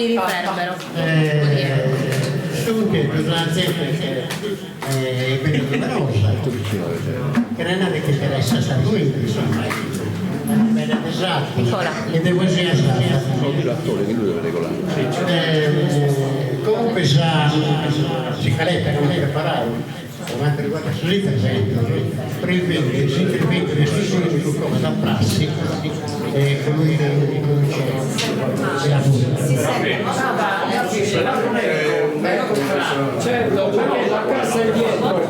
mi riverbero. Dunque, la gente che è ben numerosa, che non è che interessa l'argomento, insomma, bene esatto, ed è così esatto. Comunque si caletta non deve parare. Per quanto riguarda così, per esempio, si intervento di istruzioni su come la prassi e colui che introduce la certo, perché la cassa è dietro,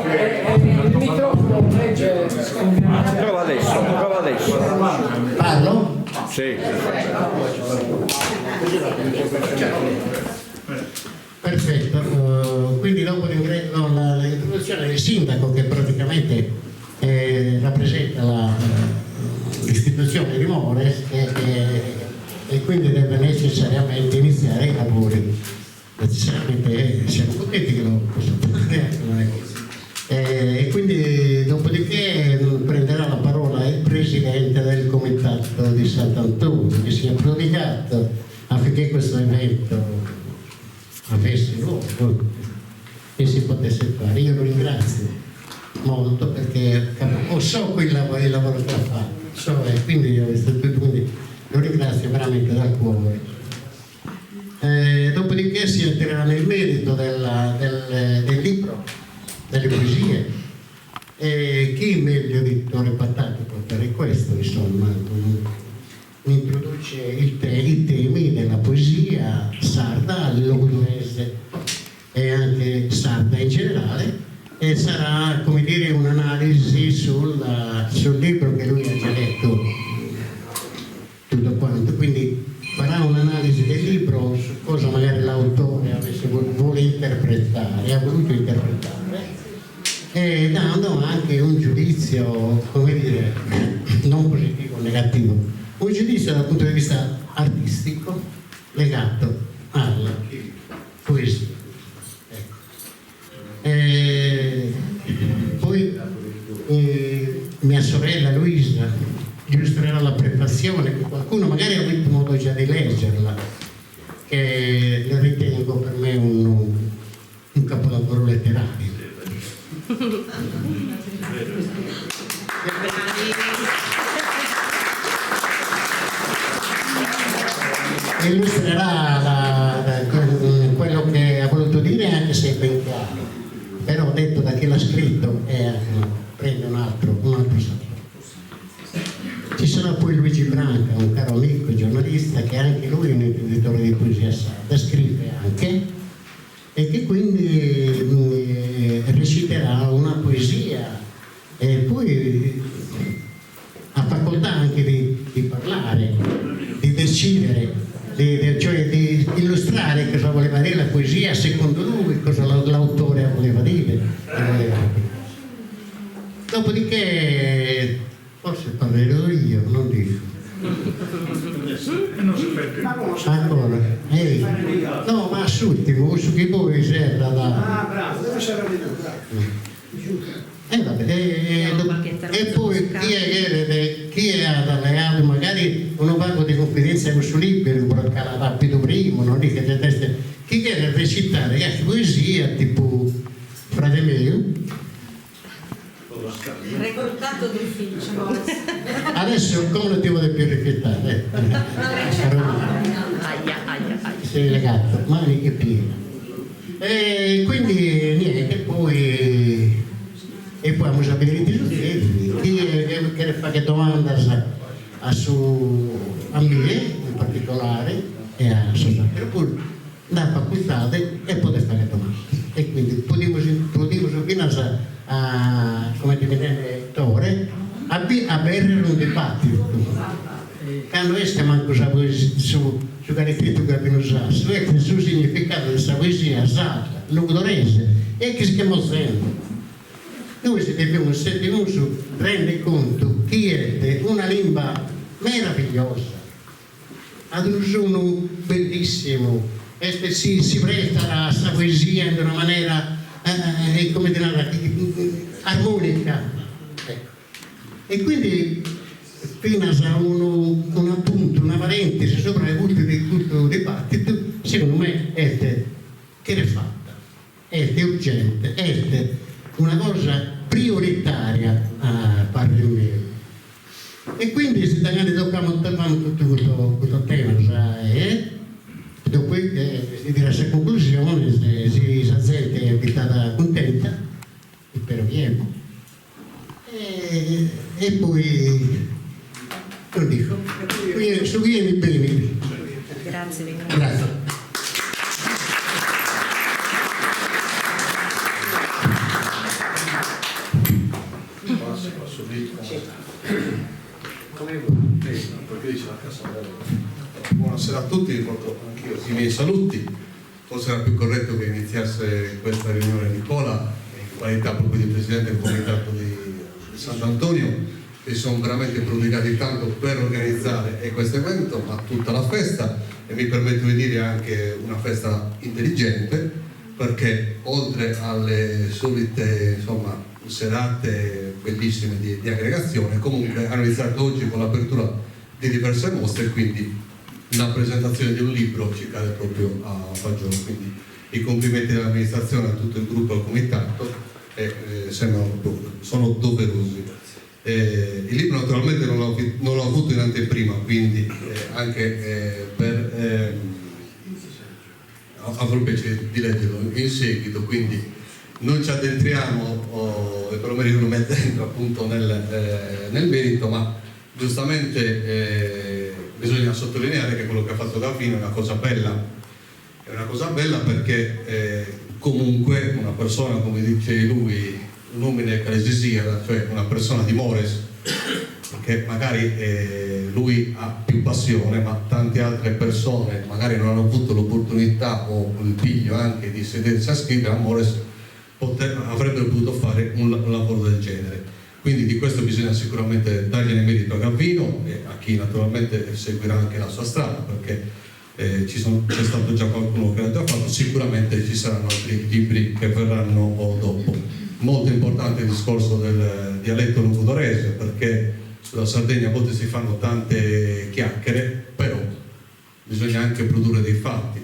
il microfono legge. Prova adesso. Parlo? Sì. Perfetto, quindi dopo l'introduzione del sindaco che praticamente rappresenta l'istituzione di Mores e quindi deve necessariamente iniziare i lavori. Necessariamente siamo contenti che lo possiamo fare, non è così. E quindi dopodiché prenderà la parola il presidente del comitato di Sant'Antonio che si è prodigato affinché questo evento avesse luogo e si potesse fare. Io lo ringrazio molto perché so quel lavoro che ha fatto, e quindi lo ringrazio veramente dal cuore. Dopodiché si entrerà nel merito del libro, delle poesie. Chi meglio di Vittore Patati può fare questo, insomma, introduce i temi della poesia sarda, logudorese e anche sarda in generale, e sarà, come dire, un'analisi sul libro che lui ha già letto tutto quanto, quindi farà un'analisi del libro su cosa magari l'autore vuole interpretare, ha voluto interpretare, e dando anche un giudizio, come dire, non positivo o negativo, un giudizio dal punto di vista artistico legato alla poesia. Poi mia sorella Luisa illustrerà la prefazione, che qualcuno magari ha avuto modo già di leggerla, che la ritengo per me un capolavoro letterario. Illustrerà quello che ha voluto dire, anche se è ben chiaro, però detto da chi l'ha scritto prende un altro sapore. Ci sarà poi Luigi Branca, un caro amico giornalista che anche lui è un intenditore di poesia sarda, scrive anche, e che quindi reciterà una poesia e poi ha facoltà anche di parlare, di decidere, cioè di illustrare cosa voleva dire la poesia secondo lui, cosa l'autore voleva dire. Dopodiché forse parlerò io, non dico. Ancora? No, ma assunti, su che voi serra da... Ah, bravo, dove c'era e poi chi è dalle magari uno vago di confidenza con suo libro, perché la rapido primo, non dico che teste, chi chiede recitare poesia tipo frate mio. Reclutato d'ufficio. Adesso come lo devo più riflettare? Sei legato, maniche piene. E quindi niente, poi vamos a vedere i risultati. Chi che fa che domanda a me in particolare e a Susanna, poi da facoltà e poter fare domande. E quindi podemos fino a come divenire Tore a avere un dibattito. Quando stiamo su caratteristiche che abbiamo usato, sul significato di questa poesia sarda, logudorese, e che si chiama sempre. Noi si dobbiamo rendere conto che è una lingua meravigliosa, ad un suono bellissimo, e si presta a questa poesia in una maniera come dire, armonica. Ecco. E quindi fino a un appunto, una parentesi sopra il culto dibattito, si secondo me è che è fatta, è urgente, è una cosa prioritaria a parte mio. E quindi se da toccamo tutto questo tema, dopo si dirà a conclusione, se la gente è abitata contenta, speriamo. E poi, lo dico, su vieni bene. Grazie. Grazie. Posso dire? Perché dice la Casa Buonasera a tutti, riporto anch'io i miei saluti. Forse era più corretto che iniziasse questa riunione Nicola in qualità proprio di Presidente del Comitato di Sant'Antonio, che sono veramente prodigati tanto per organizzare questo evento, ma tutta la festa, e mi permetto di dire anche una festa intelligente, perché oltre alle solite serate bellissime di aggregazione, comunque hanno iniziato oggi con l'apertura di diverse mostre, quindi la presentazione di un libro ci cade proprio a fagiolo, quindi i complimenti dell'amministrazione a tutto il gruppo e al comitato sono doverosi. Il libro naturalmente non l'ho avuto in anteprima, quindi anche avrò il piacere di leggerlo in seguito, quindi noi ci addentriamo, e perlomeno io lo metto dentro appunto nel merito, ma giustamente bisogna sottolineare che quello che ha fatto Gavino è una cosa bella perché comunque una persona, come dice lui, un uomine ecclesiale, cioè una persona di Mores, perché magari lui ha più passione, ma tante altre persone magari non hanno avuto l'opportunità o il piglio anche di sedersi a scrivere a Mores, avrebbero potuto fare un lavoro del genere. Quindi di questo bisogna sicuramente dargliene merito a Gavino e a chi naturalmente seguirà anche la sua strada, perché c'è stato già qualcuno che l'ha già fatto, sicuramente ci saranno altri libri che verranno dopo. Molto importante il discorso del dialetto logudorese, perché sulla Sardegna a volte si fanno tante chiacchiere, però bisogna anche produrre dei fatti.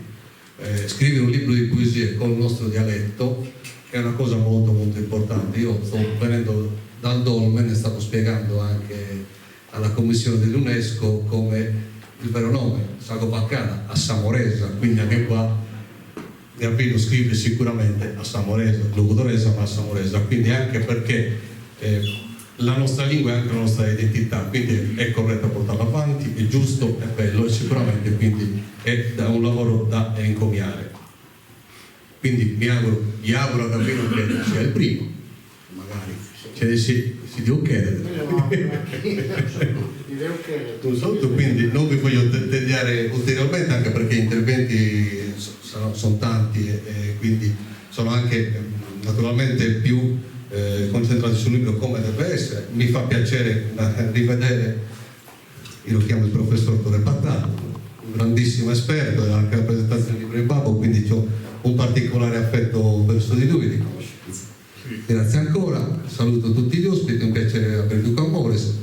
Scrivere un libro di poesie con il nostro dialetto è una cosa molto molto importante. Io sto venendo dal Dolmen e stavo spiegando anche alla commissione dell'UNESCO come il vero nome, Sagopaccana, a Samoresa, quindi anche qua Gavino scrive sicuramente a Samoresa, logudorese ma a Samoresa, quindi anche perché la nostra lingua è anche la nostra identità, quindi è corretto portarla avanti, è giusto, è bello e sicuramente quindi è un lavoro da encomiare. Quindi mi auguro a Gavino che sia il primo, magari si devo chiedere. Quindi non vi voglio tediare ulteriormente, anche perché gli interventi sono tanti e quindi sono anche naturalmente più concentrati sul libro come deve essere. Mi fa piacere rivedere, io lo chiamo il professor Torre Pattato, un grandissimo esperto, anche la presentazione del libro di Babbo, quindi ho un particolare affetto verso di lui, di conoscenza. Grazie ancora, saluto tutti gli ospiti, è un piacere avervi con Mores.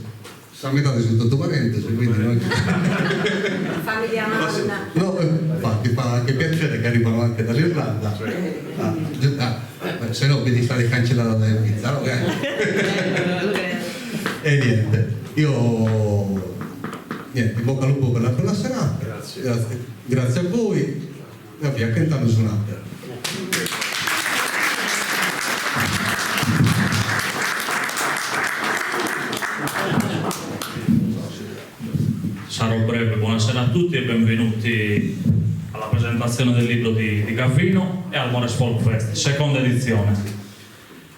Salvetate su tutto parentesi, quindi noi... Famiglia Manna. No, infatti fa anche piacere che arrivano anche dall'Irlanda. Se no vedi stare cancellata da pizza, no? E niente, in bocca al lupo per la serata. Grazie a voi, e via cantando su un'altra. Sarò breve, buonasera a tutti e benvenuti alla presentazione del libro di Gavino e al Mores Folk Fest, seconda edizione.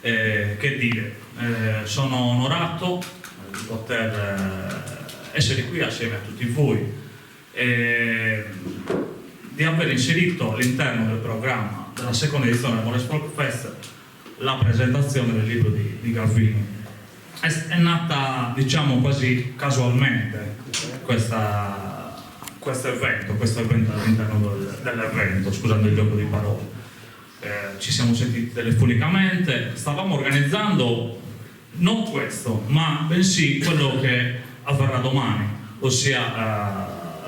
Che dire, sono onorato di poter essere qui assieme a tutti voi e di aver inserito all'interno del programma della seconda edizione del Mores Folk Fest la presentazione del libro di Gavino. È nata, diciamo, quasi casualmente questo evento all'interno dell'evento, scusando il gioco di parole. Ci siamo sentiti telefonicamente, stavamo organizzando non questo, ma bensì quello che avverrà domani, ossia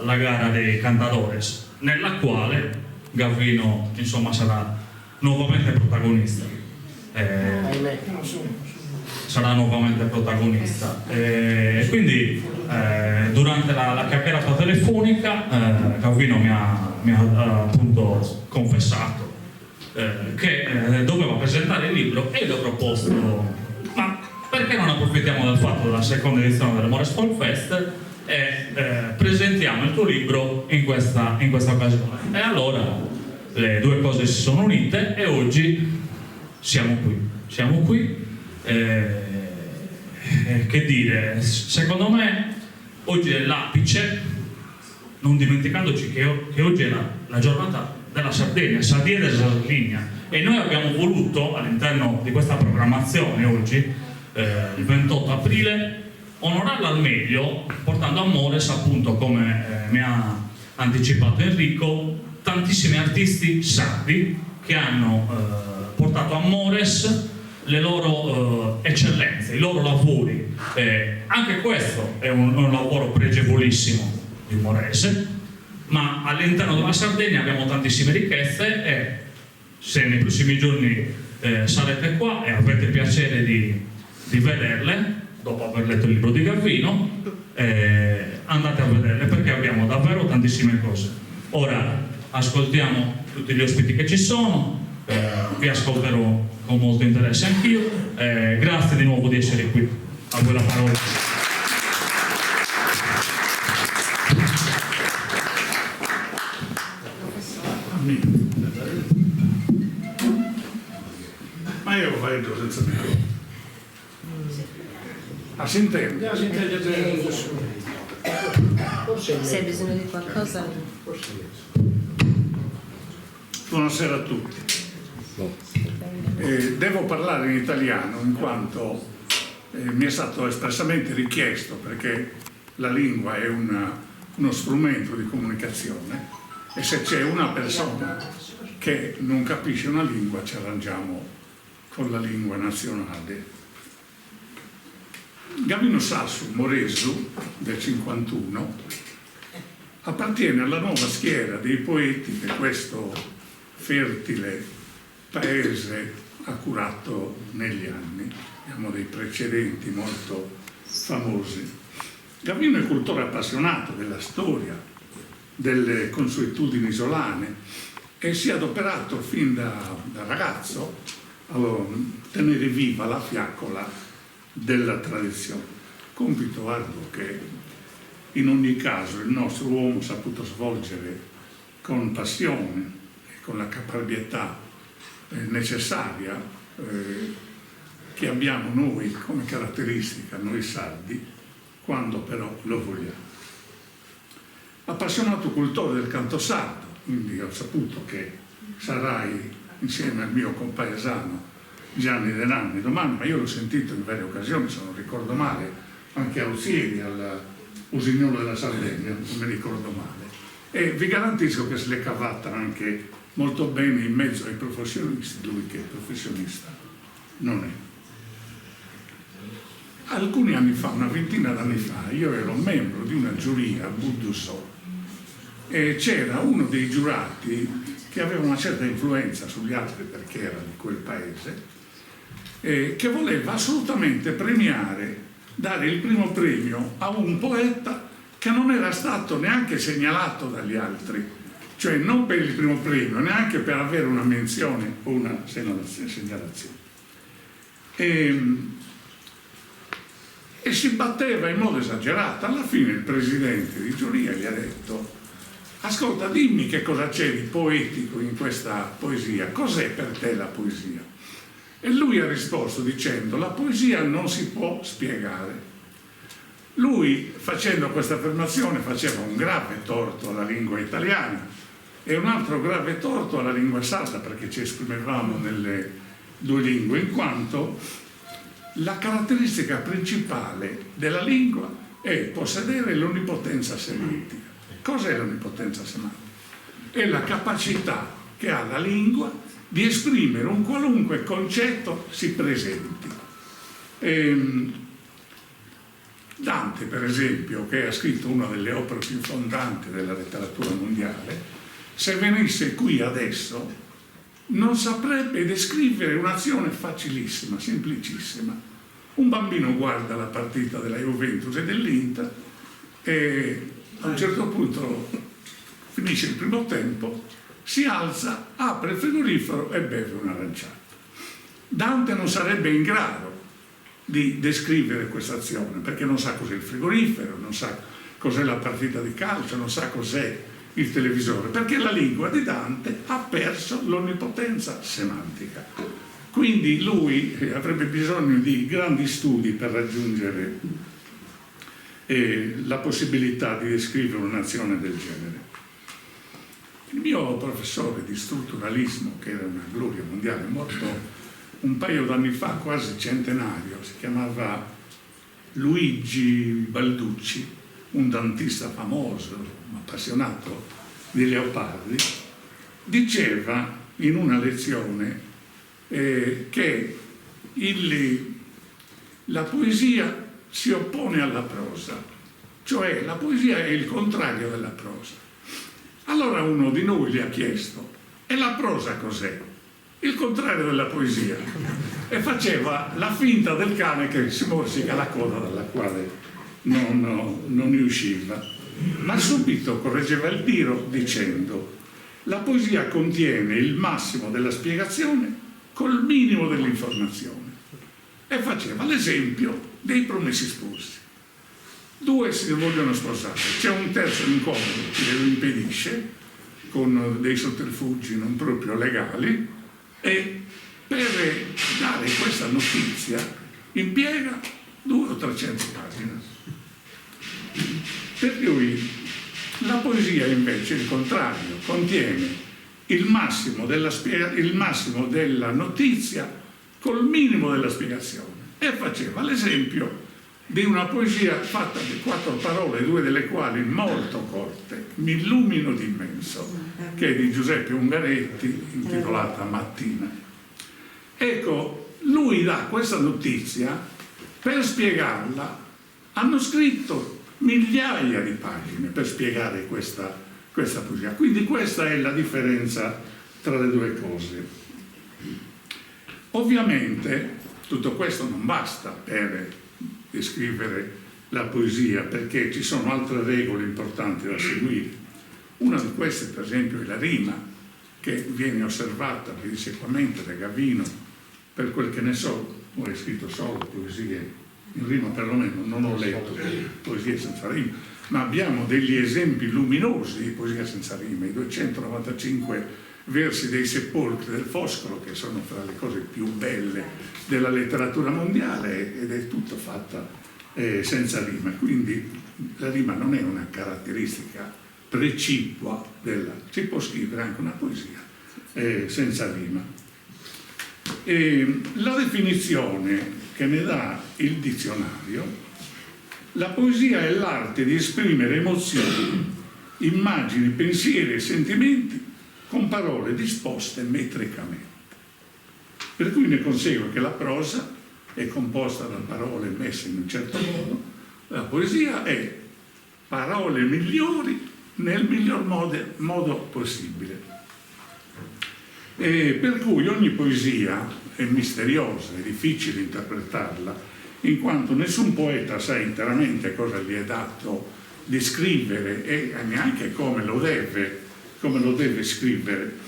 la gara dei cantadores, nella quale Gavino insomma sarà nuovamente protagonista. Sarà nuovamente protagonista. Quindi durante la chiacchierata telefonica Gavino mi ha appunto confessato che doveva presentare il libro, e gli ho proposto: ma perché non approfittiamo del fatto della seconda edizione dell'Amores Folk Fest e presentiamo il tuo libro in questa occasione? E allora le due cose si sono unite e oggi siamo qui. Che dire, secondo me oggi è l'apice, non dimenticandoci che oggi è la giornata della Sardegna, Sardinia e Sardegna, e noi abbiamo voluto all'interno di questa programmazione oggi, il 28 aprile, onorarla al meglio portando a Mores, appunto, come mi ha anticipato Enrico, tantissimi artisti sardi che hanno portato a Mores le loro eccellenze, i loro lavori. Anche questo è un lavoro pregevolissimo di Morese, ma all'interno della Sardegna abbiamo tantissime ricchezze, e se nei prossimi giorni sarete qua e avete piacere di vederle, dopo aver letto il libro di Gavino, andate a vederle, perché abbiamo davvero tantissime cose. Ora ascoltiamo tutti gli ospiti che ci sono, vi ascolterò con molto interesse anch'io. Grazie di nuovo di essere qui. A voi la parola. Ma io lo vedo senza microfono. Si intende? Se hai bisogno di qualcosa. Buonasera a tutti. Devo parlare in italiano in quanto mi è stato espressamente richiesto, perché la lingua è uno strumento di comunicazione, e se c'è una persona che non capisce una lingua ci arrangiamo con la lingua nazionale. Gavino Sassu, moresu del 51, appartiene alla nuova schiera dei poeti che questo fertile paese ha curato negli anni. Abbiamo dei precedenti molto famosi. Gavino è cultore appassionato della storia, delle consuetudini isolane, e si è adoperato fin da ragazzo a tenere viva la fiaccola della tradizione, compito arduo che in ogni caso il nostro uomo ha saputo svolgere con passione e con la caparbietà necessaria che abbiamo noi come caratteristica, noi sardi, quando però lo vogliamo. Appassionato cultore del canto sardo, quindi ho saputo che sarai insieme al mio compaesano Gianni De Nanni domani, ma io l'ho sentito in varie occasioni, se non ricordo male, anche a Usieri, all'Usignolo della Sardegna, non mi ricordo male. E vi garantisco che se l'è cavata anche molto bene in mezzo ai professionisti, lui che professionista non è. Alcuni anni fa, una ventina d'anni fa, io ero membro di una giuria a Budusò, e c'era uno dei giurati che aveva una certa influenza sugli altri perché era di quel paese, che voleva assolutamente premiare, dare il primo premio a un poeta che non era stato neanche segnalato dagli altri, cioè non per il primo premio, neanche per avere una menzione o una segnalazione. E si batteva in modo esagerato. Alla fine il presidente di giuria gli ha detto: ascolta, dimmi che cosa c'è di poetico in questa poesia, cos'è per te la poesia? E lui ha risposto dicendo: la poesia non si può spiegare. Lui, facendo questa affermazione, faceva un grave torto alla lingua italiana e un altro grave torto alla lingua sarda, perché ci esprimevamo nelle due lingue, in quanto la caratteristica principale della lingua è possedere l'onnipotenza semantica. Cos'è l'onnipotenza semantica? È la capacità che ha la lingua di esprimere un qualunque concetto si presenti. Dante, per esempio, che ha scritto una delle opere più fondanti della letteratura mondiale, se venisse qui adesso, non saprebbe descrivere un'azione facilissima, semplicissima. Un bambino guarda la partita della Juventus e dell'Inter e a un certo punto finisce il primo tempo, si alza, apre il frigorifero e beve un'aranciata. Dante non sarebbe in grado di descrivere questa azione perché non sa cos'è il frigorifero, non sa cos'è la partita di calcio, non sa cos'è il televisore, perché la lingua di Dante ha perso l'onnipotenza semantica. Quindi lui avrebbe bisogno di grandi studi per raggiungere la possibilità di descrivere un'azione del genere. Il mio professore di strutturalismo, che era una gloria mondiale, è morto un paio d'anni fa, quasi centenario, si chiamava Luigi Balducci, un dantista famoso, appassionato di Leopardi, diceva in una lezione che la poesia si oppone alla prosa, cioè la poesia è il contrario della prosa. Allora uno di noi gli ha chiesto: e la prosa cos'è? Il contrario della poesia. E faceva la finta del cane che si morsica la coda dalla quale non ne usciva. Ma subito correggeva il tiro dicendo: la poesia contiene il massimo della spiegazione col minimo dell'informazione. E faceva l'esempio dei promessi sposi. Due si vogliono sposare, c'è un terzo incomodo che lo impedisce con dei sotterfugi non proprio legali, e per dare questa notizia impiega 200 o 300 pagine. Per cui la poesia invece, il contrario, contiene il massimo della notizia col minimo della spiegazione. E faceva l'esempio di una poesia fatta di 4 parole, 2 delle quali molto corte, Mi illumino d'immenso, che è di Giuseppe Ungaretti, intitolata Mattina. Ecco, lui dà questa notizia, per spiegarla hanno scritto migliaia di pagine per spiegare questa poesia. Quindi questa è la differenza tra le due cose. Ovviamente tutto questo non basta per descrivere la poesia, perché ci sono altre regole importanti da seguire. Una di queste, per esempio, è la rima, che viene osservata pedissequamente da Gavino. Per quel che ne so, ho scritto solo poesie in rima, perlomeno non ho letto poesie senza rima, ma abbiamo degli esempi luminosi di poesia senza rima, i 295 versi dei Sepolcri del Foscolo, che sono fra le cose più belle della letteratura mondiale, ed è tutto fatta senza rima. Quindi la rima non è una caratteristica precipua si può scrivere anche una poesia senza rima. La definizione che ne dà il dizionario: la poesia è l'arte di esprimere emozioni, immagini, pensieri e sentimenti con parole disposte metricamente. Per cui ne consegue che la prosa è composta da parole messe in un certo modo, la poesia è parole migliori nel miglior modo possibile. Per cui ogni poesia è misteriosa, è difficile interpretarla, in quanto nessun poeta sa interamente cosa gli è dato di scrivere e neanche come lo deve scrivere.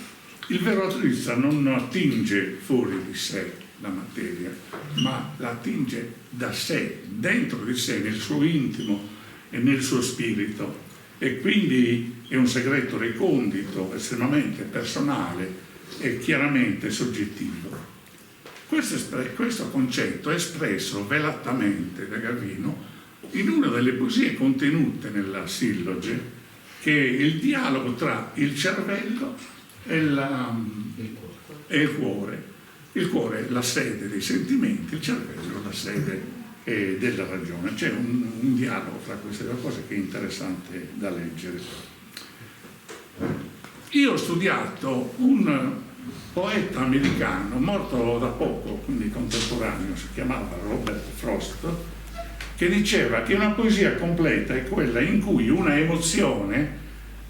Il vero artista non attinge fuori di sé la materia, ma la attinge da sé, dentro di sé, nel suo intimo e nel suo spirito, e quindi è un segreto recondito, estremamente personale e chiaramente soggettivo. Questo concetto è espresso velatamente da Gavino in una delle poesie contenute nella Silloge, che è il dialogo tra il cervello e il cuore. Il cuore è la sede dei sentimenti, il cervello è la sede della ragione. C'è un dialogo tra queste due cose che è interessante da leggere. Io ho studiato un poeta americano morto da poco, quindi contemporaneo, si chiamava Robert Frost, che diceva che una poesia completa è quella in cui una emozione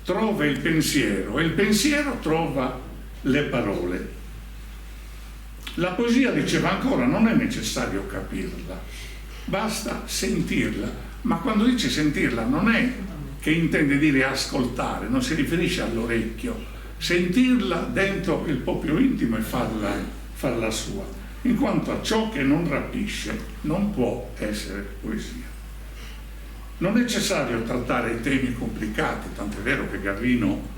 trova il pensiero e il pensiero trova le parole. La poesia, diceva ancora, non è necessario capirla, basta sentirla, ma quando dice sentirla non è che intende dire ascoltare, non si riferisce all'orecchio, sentirla dentro il proprio intimo e farla sua, in quanto a ciò che non rapisce non può essere poesia. Non è necessario trattare temi complicati, tant'è vero che Gavino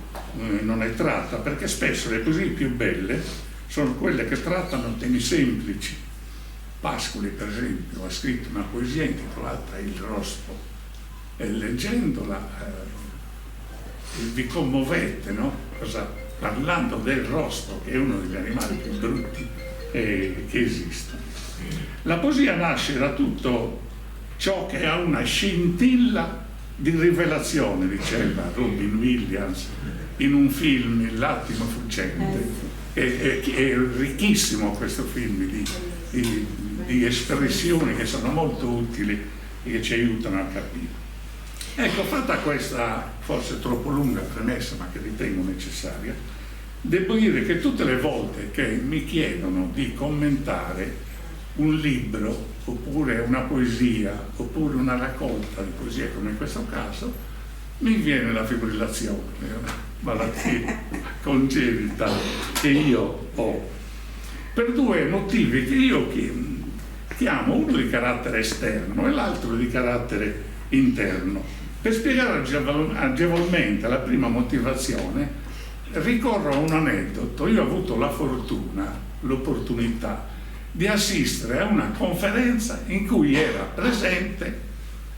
non ne tratta, perché spesso le poesie più belle sono quelle che trattano temi semplici. Pascoli, per esempio, ha scritto una poesia intitolata Il rospo, e leggendola vi commovete, no? Parlando del rospo, che è uno degli animali più brutti che esistono. La poesia nasce da tutto ciò che ha una scintilla di rivelazione, diceva Robin Williams in un film, L'attimo fuggente. È ricchissimo questo film di espressioni che sono molto utili e che ci aiutano a capire. Ecco, fatta questa forse troppo lunga premessa, ma che ritengo necessaria, devo dire che tutte le volte che mi chiedono di commentare un libro, oppure una poesia, oppure una raccolta di poesie, come in questo caso, mi viene la fibrillazione, una malattia congenita che io ho, per due motivi che io chiamo, uno di carattere esterno e l'altro di carattere interno. Per spiegare agevolmente la prima motivazione, ricorro a un aneddoto. Io ho avuto la fortuna, l'opportunità di assistere a una conferenza in cui era presente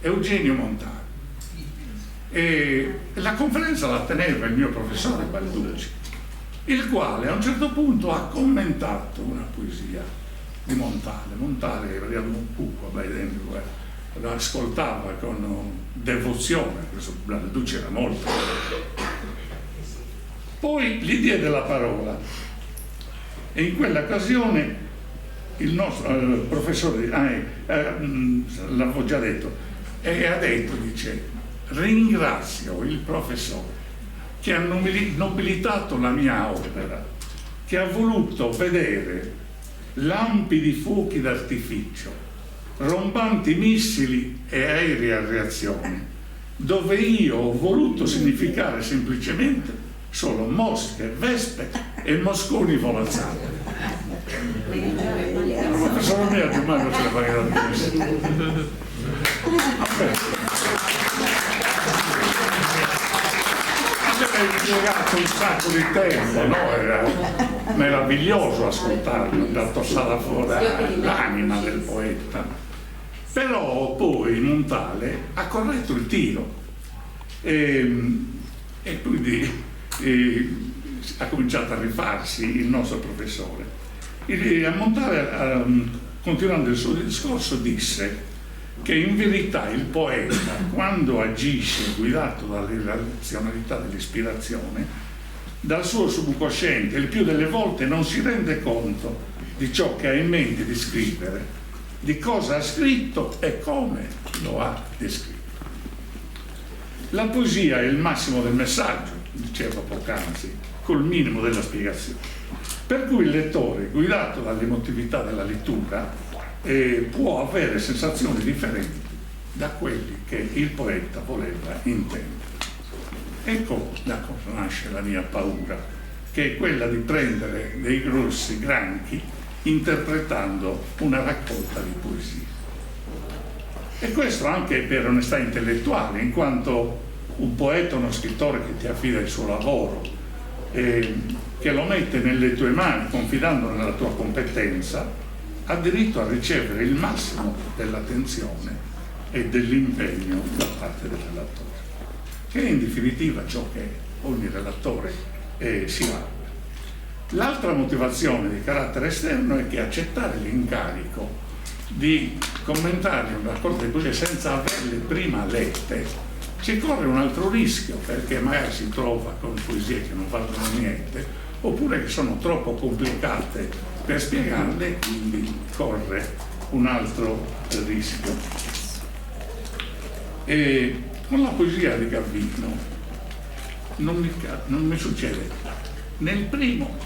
Eugenio Montale. E la conferenza la teneva il mio professore Balducci, il quale a un certo punto ha commentato una poesia di Montale. Montale era un cuco, lo ascoltava con devozione, questo Balducci era molto. Poi gli diede la parola e in quell'occasione il nostro professore, l'avevo già detto, e ha detto, dice: ringrazio il professore che ha nobilitato la mia opera, che ha voluto vedere lampi di fuochi d'artificio, rompanti missili e aerei a reazione, dove io ho voluto significare semplicemente solo mosche, vespe e mosconi volazzanti. Il professore mio ormai non ce ne faceva più. Aveva impiegato un sacco di tempo, no? Era meraviglioso ascoltarlo, per tossare fuori l'anima del poeta. Però poi Montale ha corretto il tiro e quindi ha cominciato a rifarsi il nostro professore. A Montale, continuando il suo discorso, disse che in verità il poeta, quando agisce guidato dall'irrazionalità dell'ispirazione, dal suo subconsciente, il più delle volte non si rende conto di ciò che ha in mente di scrivere, di cosa ha scritto e come lo ha descritto. La poesia è il massimo del messaggio, diceva poc'anzi, col minimo della spiegazione. Per cui il lettore, guidato dall'emotività della lettura, può avere sensazioni differenti da quelli che il poeta voleva intendere. Ecco da cosa nasce la mia paura, che è quella di prendere dei grossi granchi interpretando una raccolta di poesie. E questo anche per onestà intellettuale, in quanto un poeta, uno scrittore che ti affida il suo lavoro, che lo mette nelle tue mani confidando nella tua competenza, ha diritto a ricevere il massimo dell'attenzione e dell'impegno da parte del relatore, che è in definitiva ciò che ogni relatore si augura. L'altra motivazione di carattere esterno è che accettare l'incarico di commentare una raccolta di poesie senza averle prima lette ci corre un altro rischio, perché magari si trova con poesie che non valgono niente oppure che sono troppo complicate per spiegarle e quindi corre un altro rischio. E con la poesia di Gavino non mi succede né il primo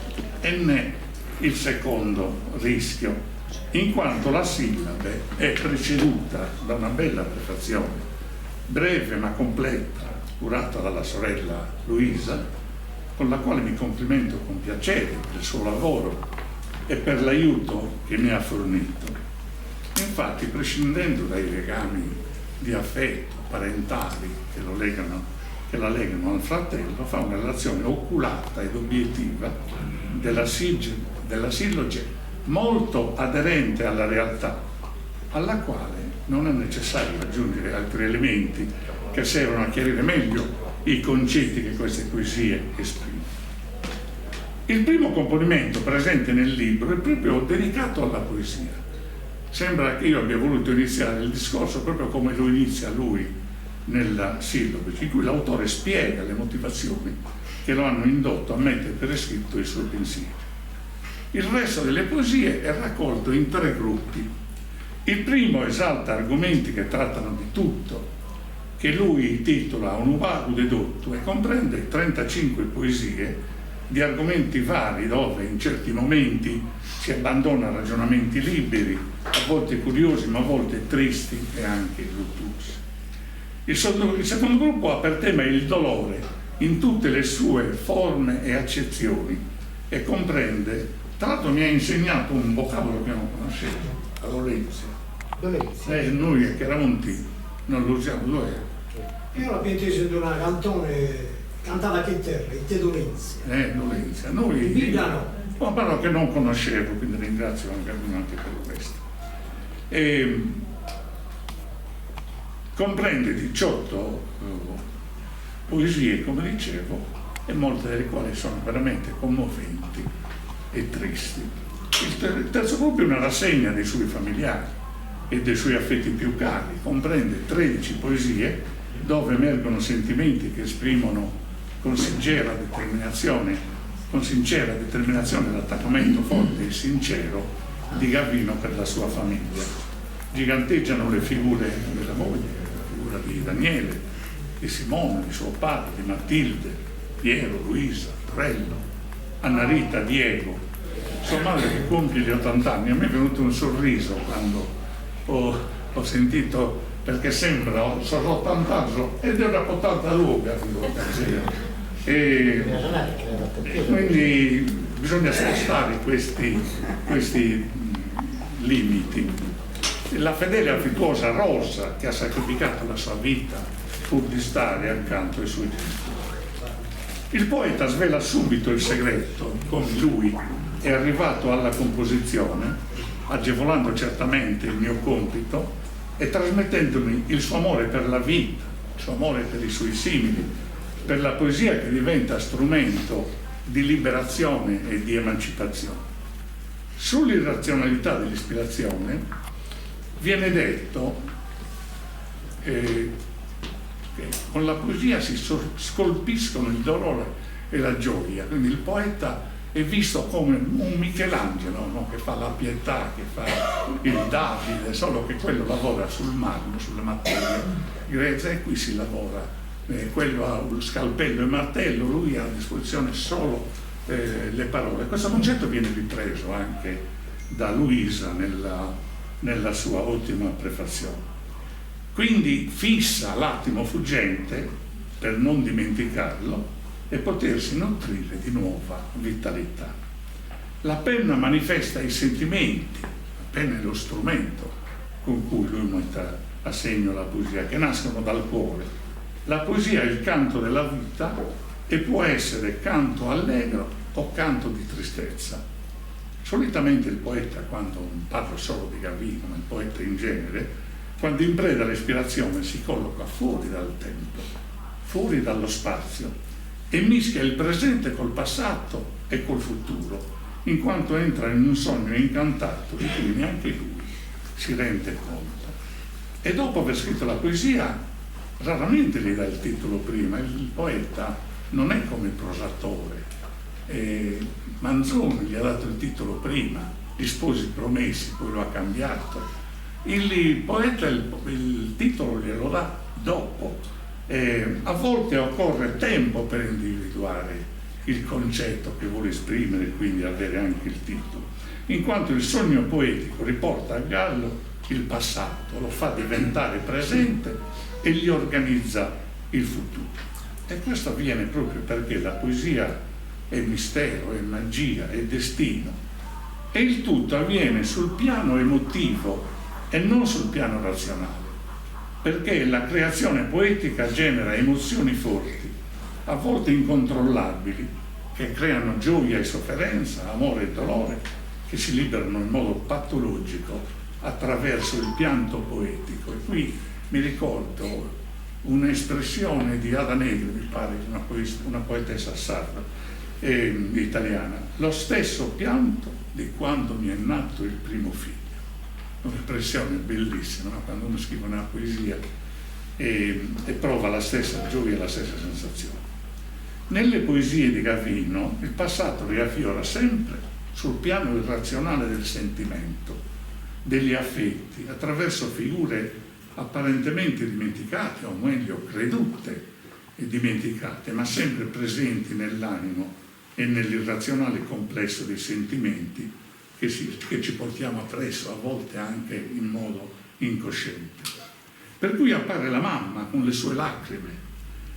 e né il secondo rischio, in quanto la sillabe è preceduta da una bella prefazione, breve ma completa, curata dalla sorella Luisa, con la quale mi complimento con piacere per il suo lavoro e per l'aiuto che mi ha fornito. Infatti, prescindendo dai legami di affetto parentali che la legano al fratello, fa una relazione oculata ed obiettiva della silloge molto aderente alla realtà, alla quale non è necessario aggiungere altri elementi che servono a chiarire meglio i concetti che queste poesie esprimono. Il primo componimento presente nel libro è proprio dedicato alla poesia. Sembra che io abbia voluto iniziare il discorso proprio come lo inizia lui nella sillabe, in cui l'autore spiega le motivazioni che lo hanno indotto a mettere per iscritto i suoi pensieri. Il resto delle poesie è raccolto in 3 gruppi. Il primo esalta argomenti che trattano di tutto, che lui titola Un vago dedotto, e comprende 35 poesie di argomenti vari, dove in certi momenti si abbandona a ragionamenti liberi, a volte curiosi ma a volte tristi e anche luttuosi. Il secondo gruppo ha per tema il dolore in tutte le sue forme e accezioni e comprende, tra l'altro mi ha insegnato un vocabolo che non conoscevo, la dolenzia. Noi a Chiaramonti non lo usiamo, dov'è? Io l'ho inteso di una canzone cantata a Chitarra, il te dolenzia. Dolenzia. Noi Bibbia no. Una parola che non conoscevo, quindi ringrazio anche per questo. Comprende 18 poesie, come dicevo, e molte delle quali sono veramente commoventi e tristi. Il terzo gruppo è una rassegna dei suoi familiari e dei suoi affetti più cari. Comprende 13 poesie dove emergono sentimenti che esprimono con sincera determinazione l'attaccamento forte e sincero di Gavino per la sua famiglia. Giganteggiano le figure della moglie, la figura di Daniele, di Simone, di suo padre, di Matilde, Piero, Luisa, Torello, Anna Rita, Diego, sua madre che compie gli 80 anni. A me è venuto un sorriso quando ho sentito, perché sembra, sono 80 anni ed è una potata lunga, e quindi bisogna spostare questi limiti. La fedele e affettuosa Rosa, che ha sacrificato la sua vita pur di stare accanto ai suoi genitori. Il poeta svela subito il segreto, come lui è arrivato alla composizione, agevolando certamente il mio compito e trasmettendomi il suo amore per la vita, il suo amore per i suoi simili, per la poesia che diventa strumento di liberazione e di emancipazione. Sull'irrazionalità dell'ispirazione viene detto che con la poesia si scolpiscono il dolore e la gioia, quindi il poeta è visto come un Michelangelo, no? Che fa la pietà, che fa il Davide, solo che quello lavora sul marmo, sulle materie grezze, e qui si lavora. Quello ha lo scalpello e martello, lui ha a disposizione solo le parole. Questo concetto viene ripreso anche da Luisa nella sua ultima prefazione. Quindi fissa l'attimo fuggente per non dimenticarlo e potersi nutrire di nuova vitalità. La penna manifesta i sentimenti, la penna è lo strumento con cui lui mette a segno la poesia, che nascono dal cuore. La poesia è il canto della vita e può essere canto allegro o canto di tristezza. Solitamente il poeta, quando non parlo solo di Gavino, ma il poeta in genere, quando in preda all'ispirazione si colloca fuori dal tempo, fuori dallo spazio, e mischia il presente col passato e col futuro, in quanto entra in un sogno incantato di cui neanche lui si rende conto. E dopo aver scritto la poesia, raramente gli dà il titolo prima. Il poeta non è come il prosatore. Manzoni gli ha dato il titolo prima, Gli sposi promessi, poi lo ha cambiato. Il poeta il titolo glielo dà dopo, A volte occorre tempo per individuare il concetto che vuole esprimere e quindi avere anche il titolo, in quanto il sogno poetico riporta a gallo il passato, lo fa diventare presente e gli organizza il futuro. E questo avviene proprio perché la poesia è mistero, è magia, è destino, e il tutto avviene sul piano emotivo e non sul piano razionale, perché la creazione poetica genera emozioni forti, a volte incontrollabili, che creano gioia e sofferenza, amore e dolore, che si liberano in modo patologico attraverso il pianto poetico. E qui mi ricordo un'espressione di Ada Negri, mi pare, una poetessa sarda italiana: lo stesso pianto di quando mi è nato il primo figlio. Un'espressione bellissima, no? Quando uno scrive una poesia e prova la stessa gioia e la stessa sensazione. Nelle poesie di Gavino il passato riaffiora sempre sul piano irrazionale del sentimento, degli affetti, attraverso figure apparentemente dimenticate, o meglio credute e dimenticate, ma sempre presenti nell'animo e nell'irrazionale complesso dei sentimenti che ci portiamo appresso, a volte anche in modo incosciente. Per cui appare la mamma con le sue lacrime,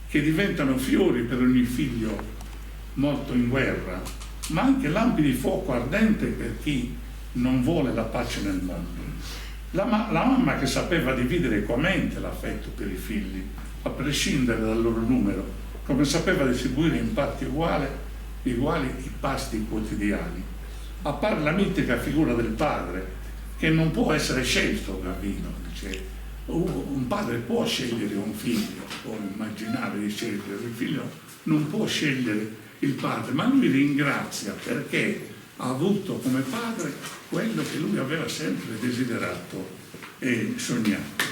che diventano fiori per ogni figlio morto in guerra, ma anche lampi di fuoco ardente per chi non vuole la pace nel mondo. La mamma che sapeva dividere equamente l'affetto per i figli, a prescindere dal loro numero, come sapeva distribuire in parti uguali i pasti quotidiani. Appare la mitica figura del padre, che non può essere scelto. Gavino dice: un padre può scegliere un figlio, può immaginare di scegliere il figlio, non può scegliere il padre, ma lui ringrazia perché ha avuto come padre quello che lui aveva sempre desiderato e sognato.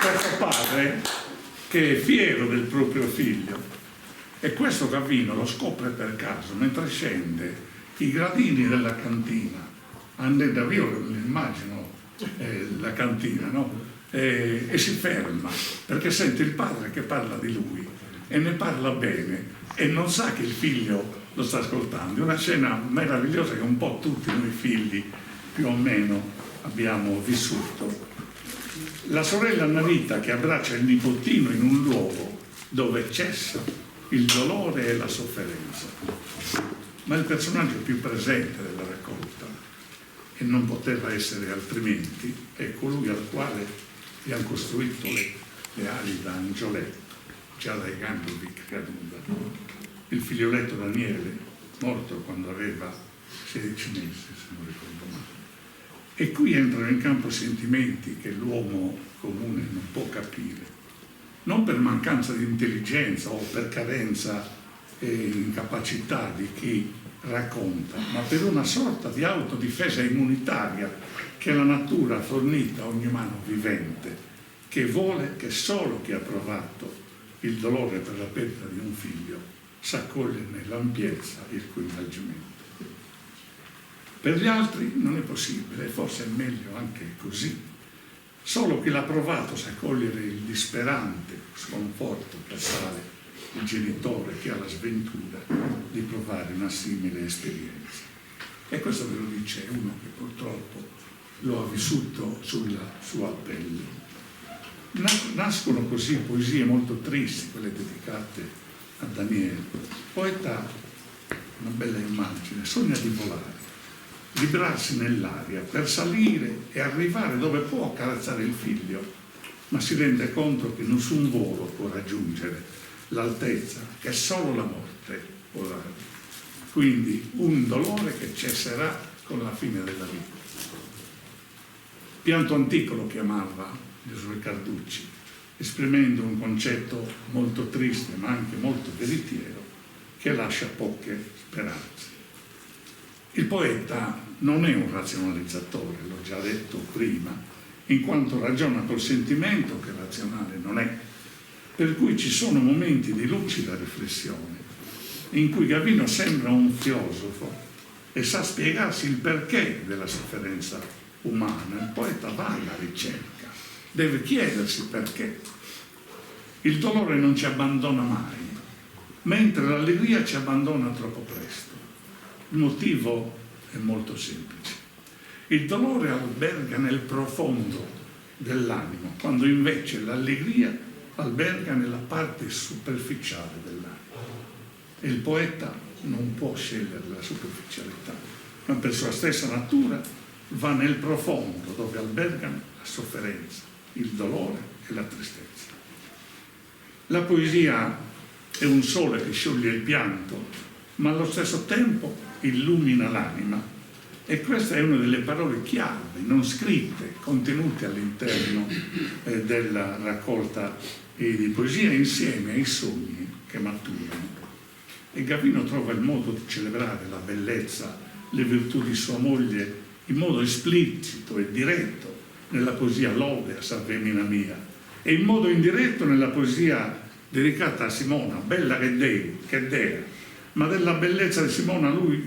Questo padre che è fiero del proprio figlio, e questo Gavino lo scopre per caso mentre scende i gradini della cantina. Io immagino la cantina, no? E si ferma perché sente il padre che parla di lui e ne parla bene e non sa che il figlio lo sta ascoltando. È una scena meravigliosa che un po' tutti noi figli più o meno abbiamo vissuto. La sorella Narita che abbraccia il nipotino in un luogo dove cessa il dolore e la sofferenza. Ma il personaggio più presente della raccolta, e non poteva essere altrimenti, è colui al quale gli hanno costruito le ali da angioletto, già dai gambi di caduta. Il figlioletto Daniele, morto quando aveva 16 mesi, se non ricordo male. E qui entrano in campo sentimenti che l'uomo comune non può capire, non per mancanza di intelligenza o per carenza e incapacità di chi racconta, ma per una sorta di autodifesa immunitaria che la natura ha fornito a ogni umano vivente, che vuole che solo chi ha provato il dolore per la perdita di un figlio sa coglierne l'ampiezza e il coinvolgimento. Per gli altri non è possibile, e forse è meglio anche così. Solo chi l'ha provato sa cogliere il disperante sconforto che assale il genitore che ha la sventura di provare una simile esperienza. E questo ve lo dice uno che purtroppo lo ha vissuto sulla sua pelle. Nascono così poesie molto tristi, quelle dedicate a Daniele. Il poeta, una bella immagine, sogna di volare, librarsi nell'aria per salire e arrivare dove può accarezzare il figlio, ma si rende conto che nessun volo può raggiungere l'altezza che solo la morte può dare. Quindi un dolore che cesserà con la fine della vita. Pianto antico lo chiamava Giosuè Carducci, esprimendo un concetto molto triste ma anche molto veritiero che lascia poche speranze. Il poeta non è un razionalizzatore, l'ho già detto prima, in quanto ragiona col sentimento che razionale non è, per cui ci sono momenti di lucida riflessione in cui Gavino sembra un filosofo e sa spiegarsi il perché della sofferenza umana. Il poeta va alla ricerca, deve chiedersi perché. Il dolore non ci abbandona mai, mentre l'allegria ci abbandona troppo presto. Il motivo è molto semplice. Il dolore alberga nel profondo dell'animo, quando invece l'allegria alberga nella parte superficiale dell'animo. E il poeta non può scegliere la superficialità, ma per sua stessa natura va nel profondo, dove albergano la sofferenza, il dolore e la tristezza. La poesia è un sole che scioglie il pianto, ma allo stesso tempo illumina l'anima. E questa è una delle parole chiave, non scritte, contenute all'interno della raccolta di poesia, insieme ai sogni che maturano. E Gavino trova il modo di celebrare la bellezza, le virtù di sua moglie in modo esplicito e diretto nella poesia Lode a Savemina mia, e in modo indiretto nella poesia dedicata a Simona, bella che dea, ma della bellezza di Simona lui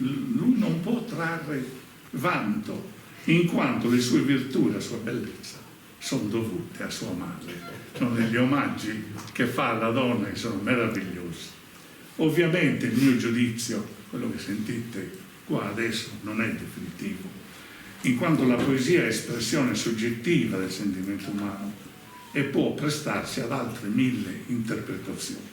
non può trarre vanto, in quanto le sue virtù e la sua bellezza sono dovute a sua madre. Sono degli omaggi che fa alla donna che sono meravigliosi. Ovviamente il mio giudizio, quello che sentite qua adesso, non è definitivo, in quanto la poesia è espressione soggettiva del sentimento umano e può prestarsi ad altre 1000 interpretazioni.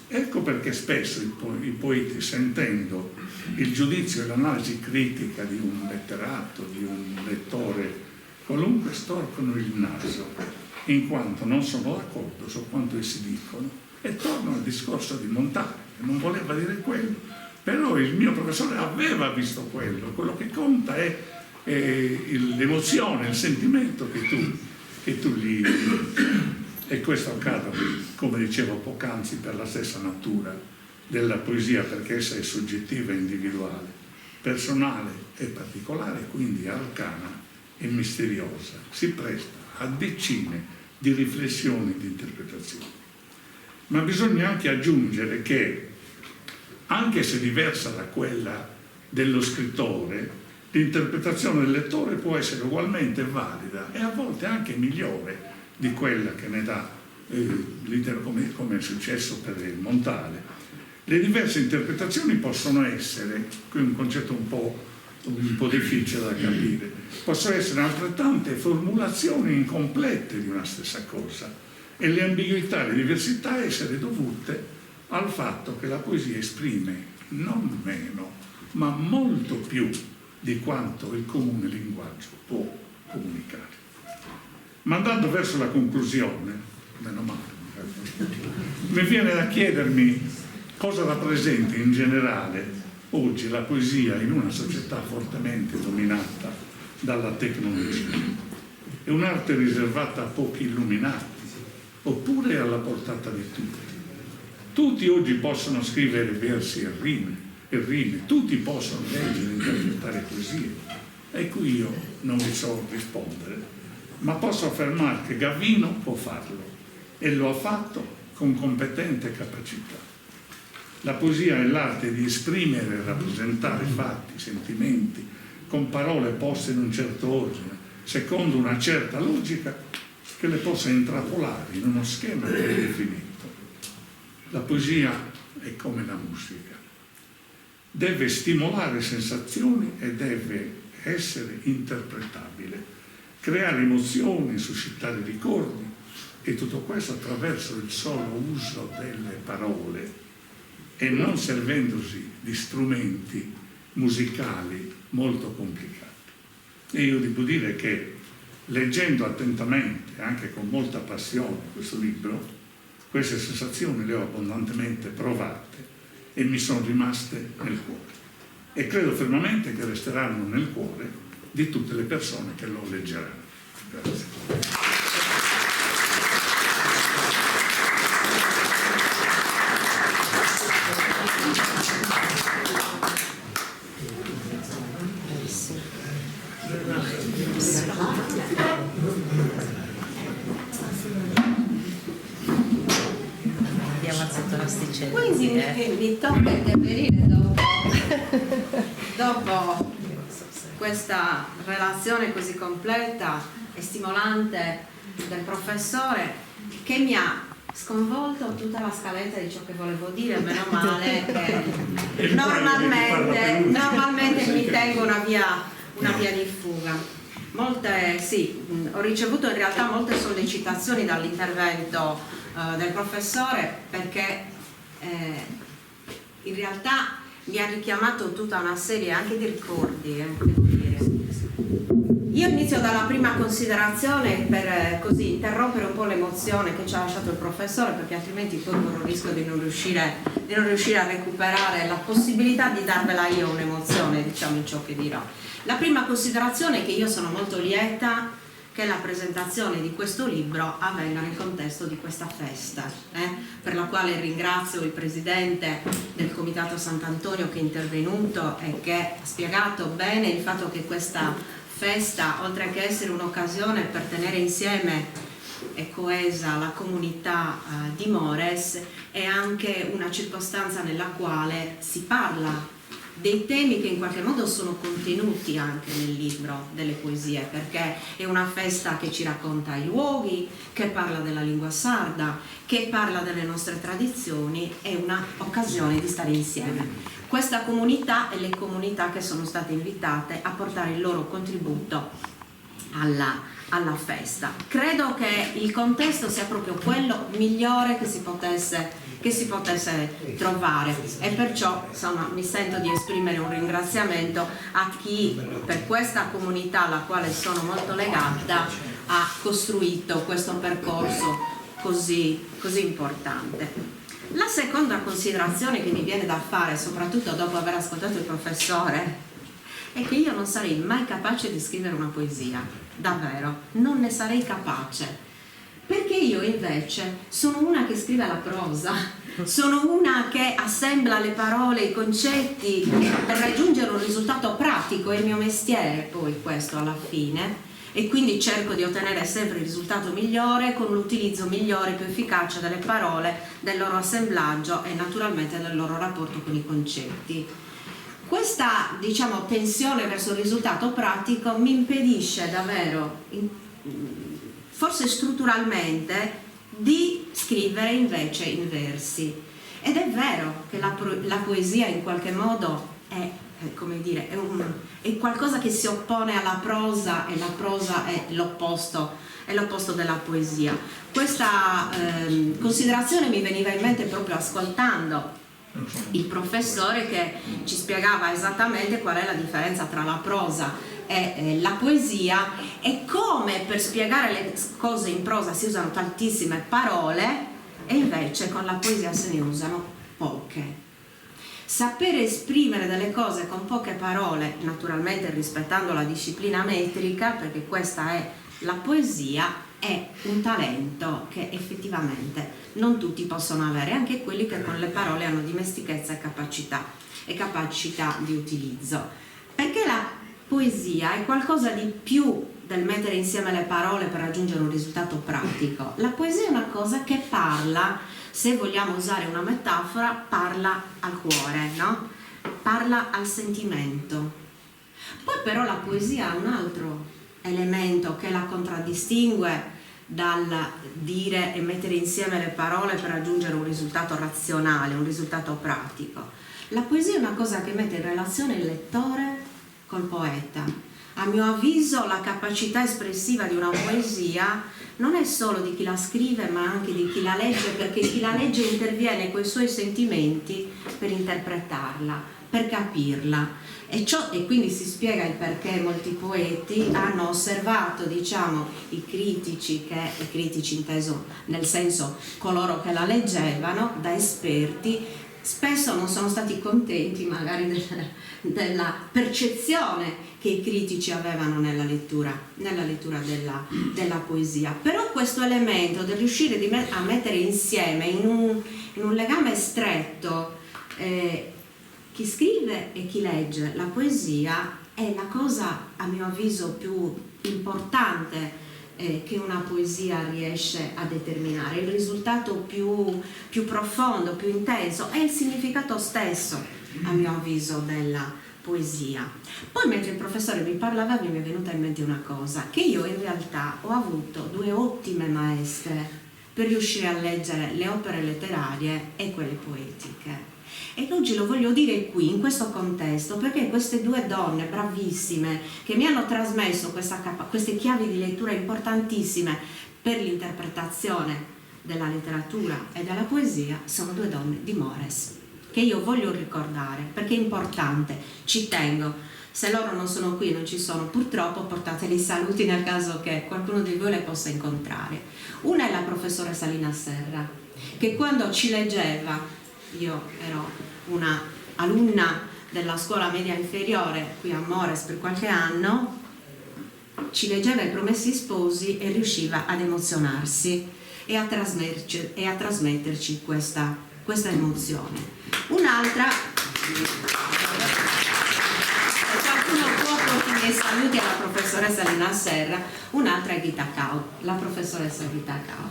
Ecco perché spesso i poeti, sentendo il giudizio e l'analisi critica di un letterato, di un lettore qualunque, storcono il naso, in quanto non sono d'accordo su quanto essi dicono, e tornano al discorso di Montale, che non voleva dire quello, però il mio professore aveva visto quello che conta è l'emozione, il sentimento che tu gli... E questo accade, come dicevo poc'anzi, per la stessa natura della poesia, perché essa è soggettiva e individuale, personale e particolare, quindi arcana e misteriosa. Si presta a decine di riflessioni e di interpretazioni. Ma bisogna anche aggiungere che, anche se diversa da quella dello scrittore, l'interpretazione del lettore può essere ugualmente valida e a volte anche migliore di quella che ne dà come è successo per il Montale. Le diverse interpretazioni possono essere, qui è un concetto un po' difficile da capire, possono essere altrettante formulazioni incomplete di una stessa cosa, e le ambiguità e le diversità essere dovute al fatto che la poesia esprime non meno, ma molto più di quanto il comune linguaggio può comunicare. Ma andando verso la conclusione, meno male, mi viene da chiedermi cosa rappresenta in generale oggi la poesia in una società fortemente dominata dalla tecnologia. È un'arte riservata a pochi illuminati, oppure alla portata di tutti? Tutti oggi possono scrivere versi e rime, tutti possono leggere e interpretare poesie. E qui io non vi so rispondere, ma posso affermare che Gavino può farlo e lo ha fatto con competente capacità. La poesia è l'arte di esprimere e rappresentare fatti, sentimenti, con parole poste in un certo ordine, secondo una certa logica che le possa intrappolare in uno schema predefinito. La poesia è come la musica. Deve stimolare sensazioni e deve essere interpretabile, creare emozioni, suscitare ricordi, e tutto questo attraverso il solo uso delle parole e non servendosi di strumenti musicali molto complicati. E io devo dire che leggendo attentamente, anche con molta passione, questo libro, queste sensazioni le ho abbondantemente provate e mi sono rimaste nel cuore. E credo fermamente che resteranno nel cuore di tutte le persone che lo leggeranno. Grazie. Abbiamo alzato l'asticella. Quindi mi tocca intervenire dopo. dopo questa relazione così completa e stimolante del professore, che mi ha sconvolto tutta la scaletta di ciò che volevo dire, meno male che normalmente mi tengo una via di fuga. Ho ricevuto in realtà molte sollecitazioni dall'intervento del professore, perché in realtà mi ha richiamato tutta una serie anche di ricordi, devo dire. Io inizio dalla prima considerazione per così interrompere un po' l'emozione che ci ha lasciato il professore, perché altrimenti poi corro il rischio di non riuscire a recuperare la possibilità di darvela io un'emozione, diciamo, in ciò che dirò. La prima considerazione è che io sono molto lieta che la presentazione di questo libro avvenga nel contesto di questa festa, per la quale ringrazio il presidente del Comitato Sant'Antonio che è intervenuto e che ha spiegato bene il fatto che questa festa, oltre che essere un'occasione per tenere insieme e coesa la comunità di Mores, è anche una circostanza nella quale si parla dei temi che in qualche modo sono contenuti anche nel libro delle poesie, perché è una festa che ci racconta i luoghi, che parla della lingua sarda, che parla delle nostre tradizioni, è un'occasione di stare insieme. Questa comunità e le comunità che sono state invitate a portare il loro contributo alla festa. Credo che il contesto sia proprio quello migliore che si potesse trovare, e perciò insomma mi sento di esprimere un ringraziamento a chi per questa comunità alla quale sono molto legata ha costruito questo percorso così importante. La seconda considerazione che mi viene da fare, soprattutto dopo aver ascoltato il professore, è che io non sarei mai capace di scrivere una poesia, davvero, non ne sarei capace, perché io invece sono una che scrive la prosa, sono una che assembla le parole, i concetti per raggiungere un risultato pratico, è il mio mestiere poi questo alla fine, e quindi cerco di ottenere sempre il risultato migliore con l'utilizzo migliore, più efficace delle parole, del loro assemblaggio e naturalmente del loro rapporto con i concetti. Questa, diciamo, tensione verso il risultato pratico mi impedisce davvero, forse strutturalmente, di scrivere invece in versi. Ed è vero che la poesia in qualche modo è, come dire, è qualcosa che si oppone alla prosa, e la prosa è l'opposto della poesia. Questa considerazione mi veniva in mente proprio ascoltando il professore, che ci spiegava esattamente qual è la differenza tra la prosa e la poesia, e come per spiegare le cose in prosa si usano tantissime parole e invece con la poesia se ne usano poche. Sapere esprimere delle cose con poche parole, naturalmente rispettando la disciplina metrica, perché questa è la poesia, è un talento che effettivamente non tutti possono avere, anche quelli che con le parole hanno dimestichezza e capacità di utilizzo. Perché la poesia è qualcosa di più del mettere insieme le parole per raggiungere un risultato pratico. La poesia è una cosa che parla, se vogliamo usare una metafora, parla al cuore, no? Parla al sentimento. Poi però la poesia ha un altro elemento che la contraddistingue dal dire e mettere insieme le parole per raggiungere un risultato razionale, un risultato pratico. La poesia è una cosa che mette in relazione il lettore col poeta. A mio avviso la capacità espressiva di una poesia non è solo di chi la scrive, ma anche di chi la legge, perché chi la legge interviene con i suoi sentimenti per interpretarla, per capirla. E quindi si spiega il perché molti poeti hanno osservato, diciamo, i critici inteso nel senso coloro che la leggevano, da esperti, spesso non sono stati contenti magari della percezione che i critici avevano nella lettura della poesia. Però questo elemento del riuscire a mettere insieme in un legame stretto chi scrive e chi legge la poesia è la cosa, a mio avviso, più importante che una poesia riesce a determinare, il risultato più profondo, più intenso, è il significato stesso, a mio avviso, poesia. Poi mentre il professore mi parlava mi è venuta in mente una cosa, che io in realtà ho avuto 2 ottime maestre per riuscire a leggere le opere letterarie e quelle poetiche. E oggi lo voglio dire qui, in questo contesto, perché queste 2 donne bravissime che mi hanno trasmesso queste chiavi di lettura importantissime per l'interpretazione della letteratura e della poesia sono 2 donne di Mores, che io voglio ricordare perché è importante, ci tengo. Se loro non sono qui, non ci sono, purtroppo portateli saluti nel caso che qualcuno di voi le possa incontrare. Una è la professoressa Lina Serra, che quando ci leggeva, io ero una alunna della scuola media inferiore qui a Mores per qualche anno, ci leggeva I Promessi Sposi e riusciva ad emozionarsi e a trasmetterci questa emozione. Un'altra, qualcuno può porti i miei saluti alla professoressa Lina Serra, un'altra è Gita Cao, la professoressa Gita Cao,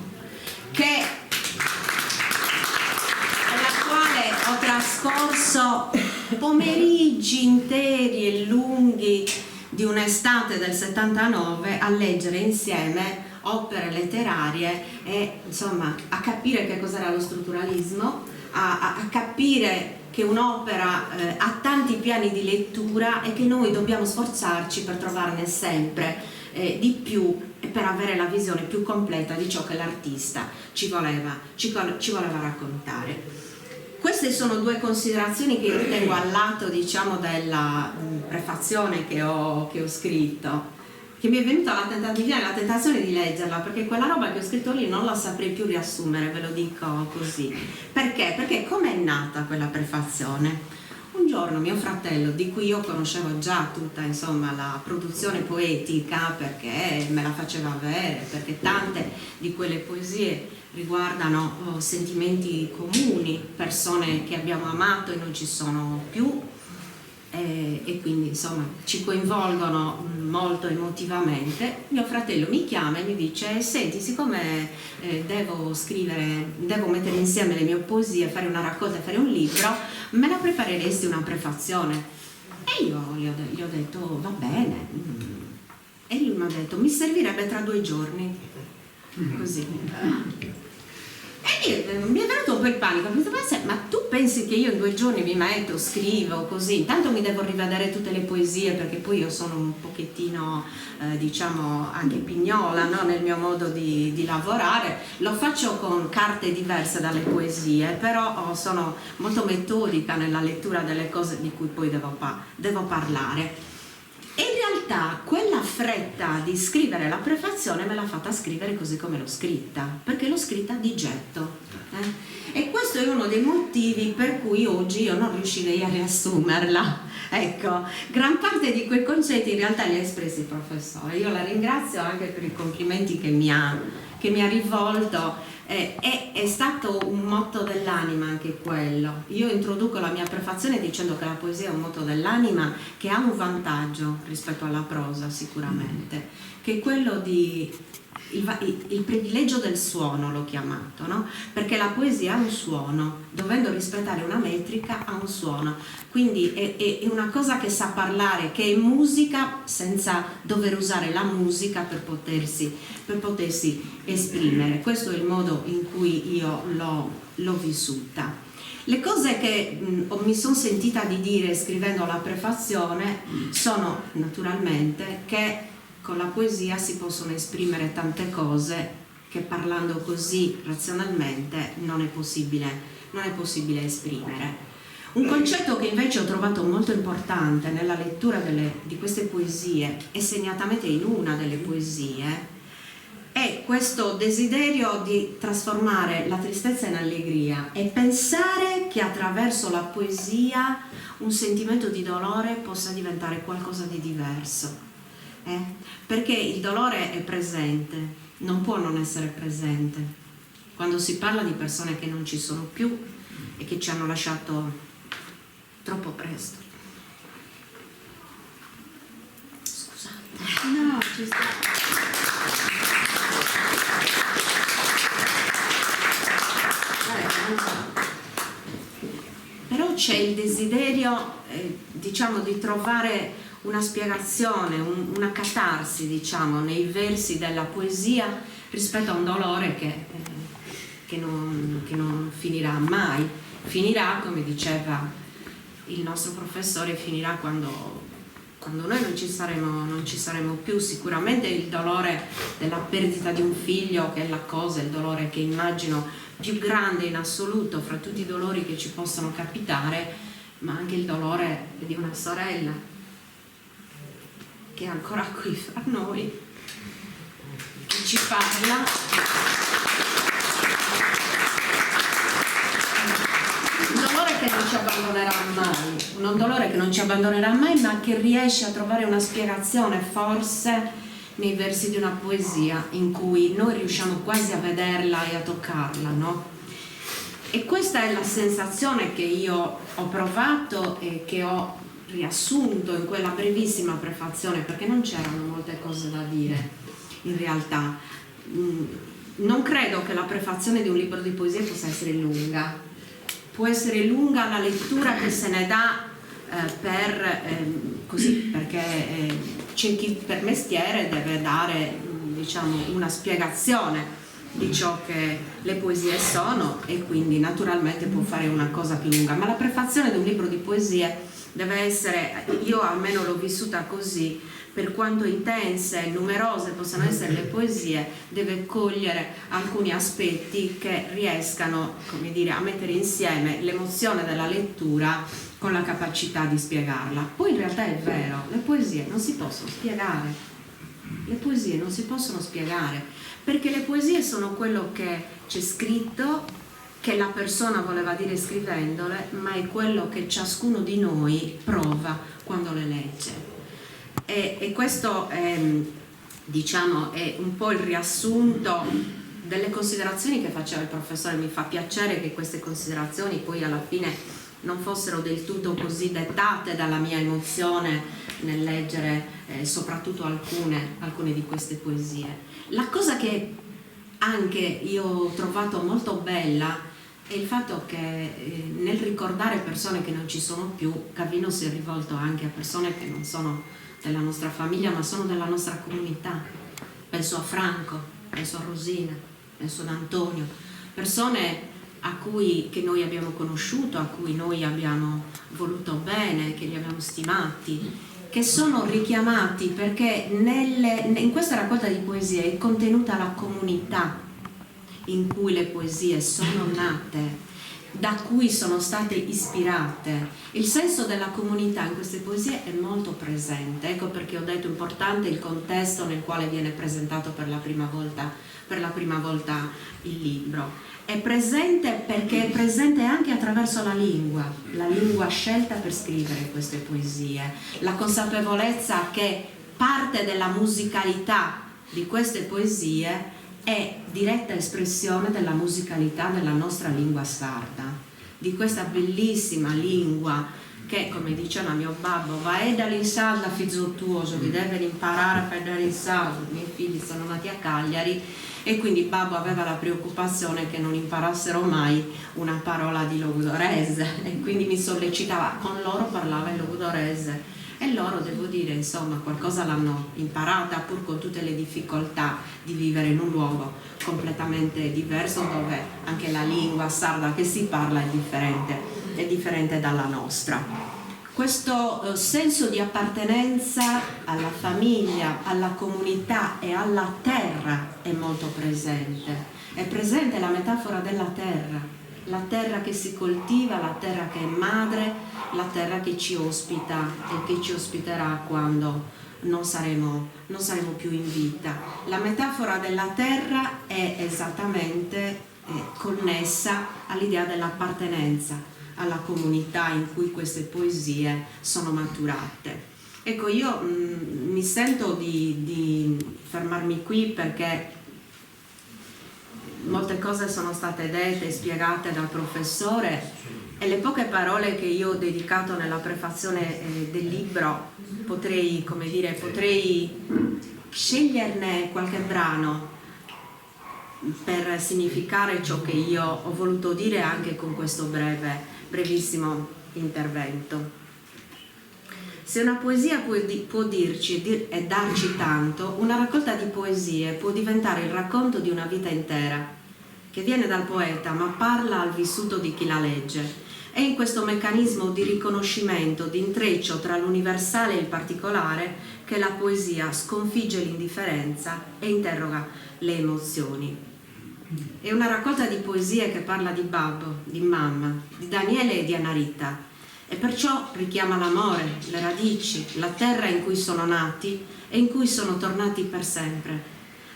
con la quale ho trascorso pomeriggi interi e lunghi di un'estate del 79 a leggere insieme opere letterarie e insomma a capire che cos'era lo strutturalismo, a capire che un'opera ha tanti piani di lettura e che noi dobbiamo sforzarci per trovarne sempre di più e per avere la visione più completa di ciò che l'artista ci voleva raccontare. Queste sono 2 considerazioni che io tengo al lato, diciamo, della prefazione che ho scritto, che mi è venuta la tentazione di leggerla, perché quella roba che ho scritto lì non la saprei più riassumere, ve lo dico così. Perché? Perché com'è nata quella prefazione? Un giorno mio fratello, di cui io conoscevo già tutta insomma la produzione poetica, perché me la faceva avere, perché tante di quelle poesie riguardano sentimenti comuni, persone che abbiamo amato e non ci sono più, e quindi insomma ci coinvolgono molto emotivamente. Mio fratello mi chiama e mi dice: senti, siccome devo mettere insieme le mie poesie, fare una raccolta, fare un libro, me la prepareresti una prefazione? E io gli ho detto va bene, e lui mi ha detto mi servirebbe tra 2 giorni, così. E mi è venuto un po' il panico, mi ho detto, ma tu pensi che io in 2 giorni mi metto, scrivo così, intanto mi devo rivedere tutte le poesie, perché poi io sono un pochettino diciamo anche pignola, no? Nel mio modo di lavorare, lo faccio con carte diverse dalle poesie, però sono molto metodica nella lettura delle cose di cui poi devo parlare. E in realtà quella fretta di scrivere la prefazione me l'ha fatta scrivere così come l'ho scritta, perché l'ho scritta di getto. E questo è uno dei motivi per cui oggi io non riuscirei a riassumerla. Ecco, gran parte di quei concetti in realtà li ha espressi il professore. Io la ringrazio anche per i complimenti che mi ha rivolto. È stato un motto dell'anima anche quello. Io introduco la mia prefazione dicendo che la poesia è un motto dell'anima che ha un vantaggio rispetto alla prosa sicuramente, che è quello di il privilegio del suono, l'ho chiamato, no? Perché la poesia ha un suono, dovendo rispettare una metrica ha un suono, quindi è una cosa che sa parlare, che è musica senza dover usare la musica per potersi esprimere. Questo è il modo in cui io l'ho vissuta. Le cose che mi sono sentita di dire scrivendo la prefazione sono naturalmente che con la poesia si possono esprimere tante cose che parlando così razionalmente non è possibile esprimere. Un concetto che invece ho trovato molto importante nella lettura di queste poesie, e segnatamente in una delle poesie, è questo desiderio di trasformare la tristezza in allegria e pensare che attraverso la poesia un sentimento di dolore possa diventare qualcosa di diverso. Perché il dolore è presente, non può non essere presente. Quando si parla di persone che non ci sono più e che ci hanno lasciato troppo presto. Scusate. No, ci sta. Però c'è il desiderio di diciamo, di trovare una spiegazione, una catarsi, diciamo, nei versi della poesia rispetto a un dolore che non finirà mai. Finirà, come diceva il nostro professore, finirà quando noi non ci saremo più. Sicuramente il dolore della perdita di un figlio, che è la cosa, il dolore che immagino più grande in assoluto fra tutti i dolori che ci possono capitare, ma anche il dolore di una sorella che è ancora qui fra noi, che ci parla. Un dolore che non ci abbandonerà mai, un dolore che non ci abbandonerà mai, ma che riesce a trovare una spiegazione forse nei versi di una poesia in cui noi riusciamo quasi a vederla e a toccarla, no? E questa è la sensazione che io ho provato e che ho riassunto in quella brevissima prefazione, perché non c'erano molte cose da dire in realtà. Non credo che la prefazione di un libro di poesie possa essere lunga. Può essere lunga la lettura che se ne dà perché c'è chi per mestiere deve dare, diciamo, una spiegazione di ciò che le poesie sono, e quindi naturalmente può fare una cosa più lunga, ma la prefazione di un libro di poesie deve essere, io almeno l'ho vissuta così, per quanto intense e numerose possano essere le poesie, deve cogliere alcuni aspetti che riescano, come dire, a mettere insieme l'emozione della lettura con la capacità di spiegarla. Poi in realtà è vero, le poesie non si possono spiegare, le poesie non si possono spiegare, perché le poesie sono quello che c'è scritto, che la persona voleva dire scrivendole, ma è quello che ciascuno di noi prova quando le legge. E questo diciamo, è un po' il riassunto delle considerazioni che faceva il professore. Mi fa piacere che queste considerazioni poi alla fine non fossero del tutto così dettate dalla mia emozione nel leggere soprattutto alcune di queste poesie. La cosa che anche io ho trovato molto bella è il fatto che nel ricordare persone che non ci sono più, Gavino si è rivolto anche a persone che non sono della nostra famiglia ma sono della nostra comunità. Penso a Franco, penso a Rosina, penso ad Antonio, persone che noi abbiamo conosciuto, a cui noi abbiamo voluto bene, che li abbiamo stimati, che sono richiamati perché in questa raccolta di poesie è contenuta la comunità in cui le poesie sono nate, da cui sono state ispirate. Il senso della comunità in queste poesie è molto presente, ecco perché ho detto importante il contesto nel quale viene presentato per la prima volta il libro. È presente perché è presente anche attraverso la lingua scelta per scrivere queste poesie, la consapevolezza che parte della musicalità di queste poesie è diretta espressione della musicalità della nostra lingua sarda, di questa bellissima lingua che, come diceva mio babbo, va dall'insarda fizzottuoso, vi deve imparare a parlare in sardo. I miei figli sono nati a Cagliari e quindi babbo aveva la preoccupazione che non imparassero mai una parola di logudorese e quindi mi sollecitava, con loro parlava in logudorese. E loro, devo dire, insomma, qualcosa l'hanno imparata, pur con tutte le difficoltà di vivere in un luogo completamente diverso, dove anche la lingua sarda che si parla è differente dalla nostra. Questo senso di appartenenza alla famiglia, alla comunità e alla terra è molto presente. È presente la metafora della terra. La terra che si coltiva, la terra che è madre, la terra che ci ospita e che ci ospiterà quando non saremo più in vita. La metafora della terra è esattamente connessa all'idea dell'appartenenza alla comunità in cui queste poesie sono maturate. Ecco, io mi sento di fermarmi qui perché molte cose sono state dette e spiegate dal professore e le poche parole che io ho dedicato nella prefazione del libro potrei sceglierne qualche brano per significare ciò che io ho voluto dire anche con questo brevissimo intervento. Se una poesia può dirci e darci tanto, una raccolta di poesie può diventare il racconto di una vita intera, che viene dal poeta ma parla al vissuto di chi la legge. È in questo meccanismo di riconoscimento, di intreccio tra l'universale e il particolare, che la poesia sconfigge l'indifferenza e interroga le emozioni. È una raccolta di poesie che parla di babbo, di mamma, di Daniele e di Anarita, e perciò richiama l'amore, le radici, la terra in cui sono nati e in cui sono tornati per sempre.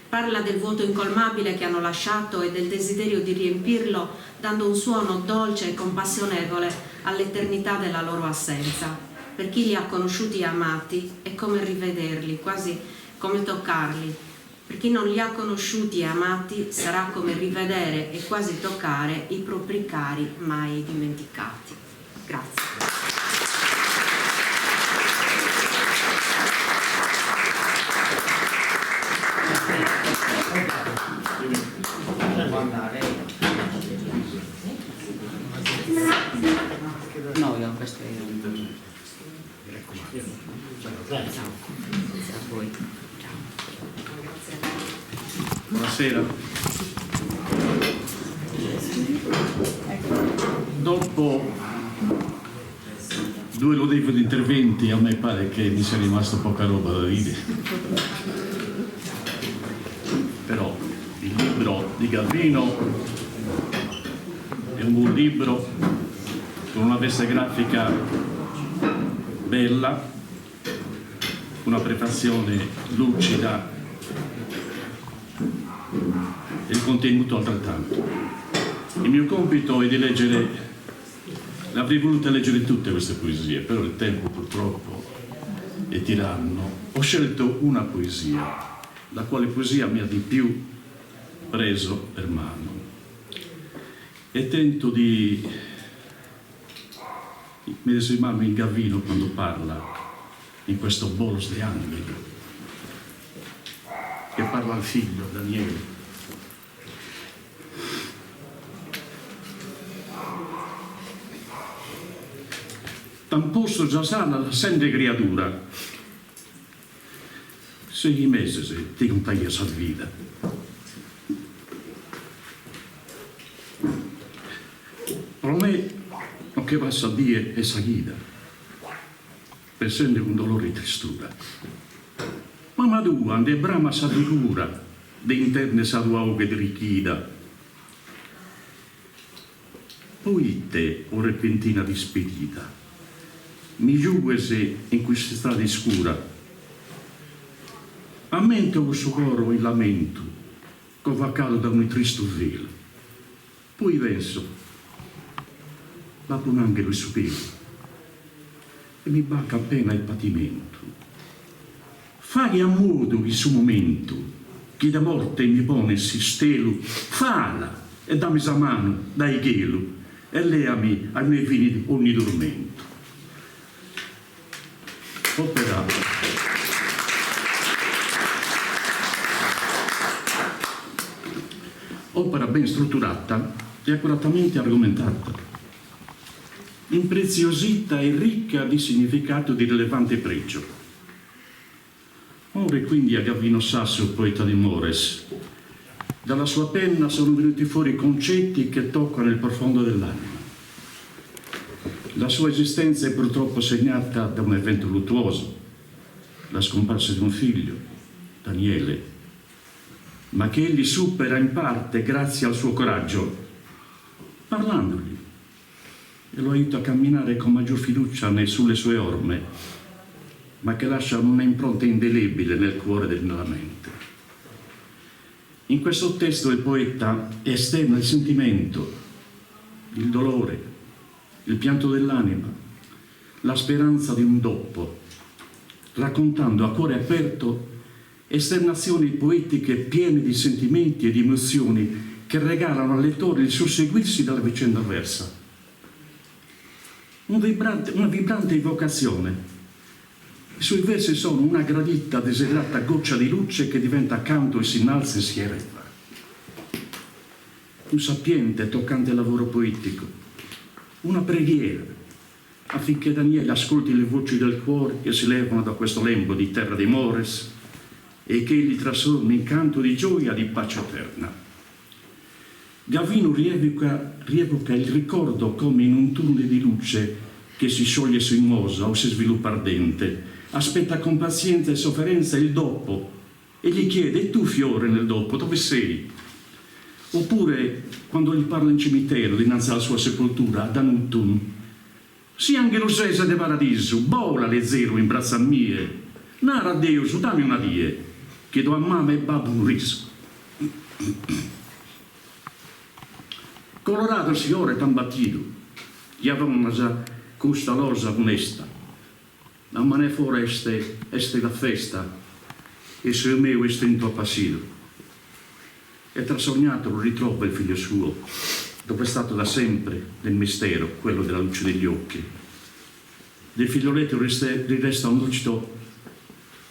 Parla del vuoto incolmabile che hanno lasciato e del desiderio di riempirlo, dando un suono dolce e compassionevole all'eternità della loro assenza. Per chi li ha conosciuti e amati è come rivederli, quasi come toccarli. Per chi non li ha conosciuti e amati sarà come rivedere e quasi toccare i propri cari mai dimenticati. Grazie. No, io questo è un... Grazie. A voi. Buonasera. Dopo 2 lodevoli interventi a me pare che mi sia rimasto poca roba da dire. Però il libro di Gavino è un buon libro con una veste grafica bella, una prefazione lucida e il contenuto altrettanto. Il mio compito è di leggere, avrei voluto leggere tutte queste poesie, però il tempo purtroppo è tiranno. Ho scelto una poesia, la quale poesia mi ha di più preso per mano, e tento di medesimarmi in Gavino quando parla in questo bolos de angeli, che parla al figlio Daniele. Tamposto già sana la sende criatura, 6 mesi ti contaglia sa vita. Per me non che va a dire è seguita, per sende un dolore e tristura. Mamma tua, ande brama sa di cura, de interne sa tua oche di richida. Poi te, o repentina dispedita, mi giuguese in questa strada scura. Ammento questo coro in lamento, convaccato da un tristo velo. Poi penso, la un angelo su pelo, e mi bacca appena il patimento. Fai a modo il suo momento, chi da morte mi pone si stelo, fala e dammi sa mano dai chelo, e leami ai miei fini di ogni dormento. Opera ben strutturata e accuratamente argomentata, impreziosita e ricca di significato di rilevante pregio. Ora quindi a Gavino Sasso, poeta di Mores, dalla sua penna sono venuti fuori concetti che toccano il profondo dell'anima. La sua esistenza è purtroppo segnata da un evento luttuoso, la scomparsa di un figlio, Daniele, ma che egli supera in parte grazie al suo coraggio, parlandogli, e lo aiuta a camminare con maggior fiducia sulle sue orme, ma che lasciano una impronta indelebile nel cuore e nella mente. In questo testo il poeta esterna il sentimento, il dolore, il pianto dell'anima, la speranza di un dopo, raccontando a cuore aperto esternazioni poetiche piene di sentimenti e di emozioni che regalano al lettore il susseguirsi dalla vicenda avversa. Una vibrante evocazione. I suoi versi sono una gradita, desiderata goccia di luce che diventa canto e si innalza e si eleva. Un sapiente e toccante lavoro poetico, una preghiera affinché Daniele ascolti le voci del cuore che si levano da questo lembo di terra dei Mores e che li trasformi in canto di gioia e di pace eterna. Gavino rievoca il ricordo come in un tunnel di luce che si scioglie su Mosa o si sviluppa ardente. Aspetta con pazienza e sofferenza il dopo e gli chiede: e tu, fiore, nel dopo, dove sei? Oppure, quando gli parla in cimitero, dinanzi alla sua sepoltura, ad Anutun: sì, angelosesa de paradiso, bola le zero in braccia mie, nara Deus, dammi una die, chiedo a mamma e babbo un riso. Colorado il fiore tan battido, gli aveva una già custa losa onesta, la mane foreste este la festa, e se il mio istinto appassido. E trasognato lo ritrova il figlio suo, dove è stato da sempre nel mistero, quello della luce degli occhi. Del figlioletto resta un lucido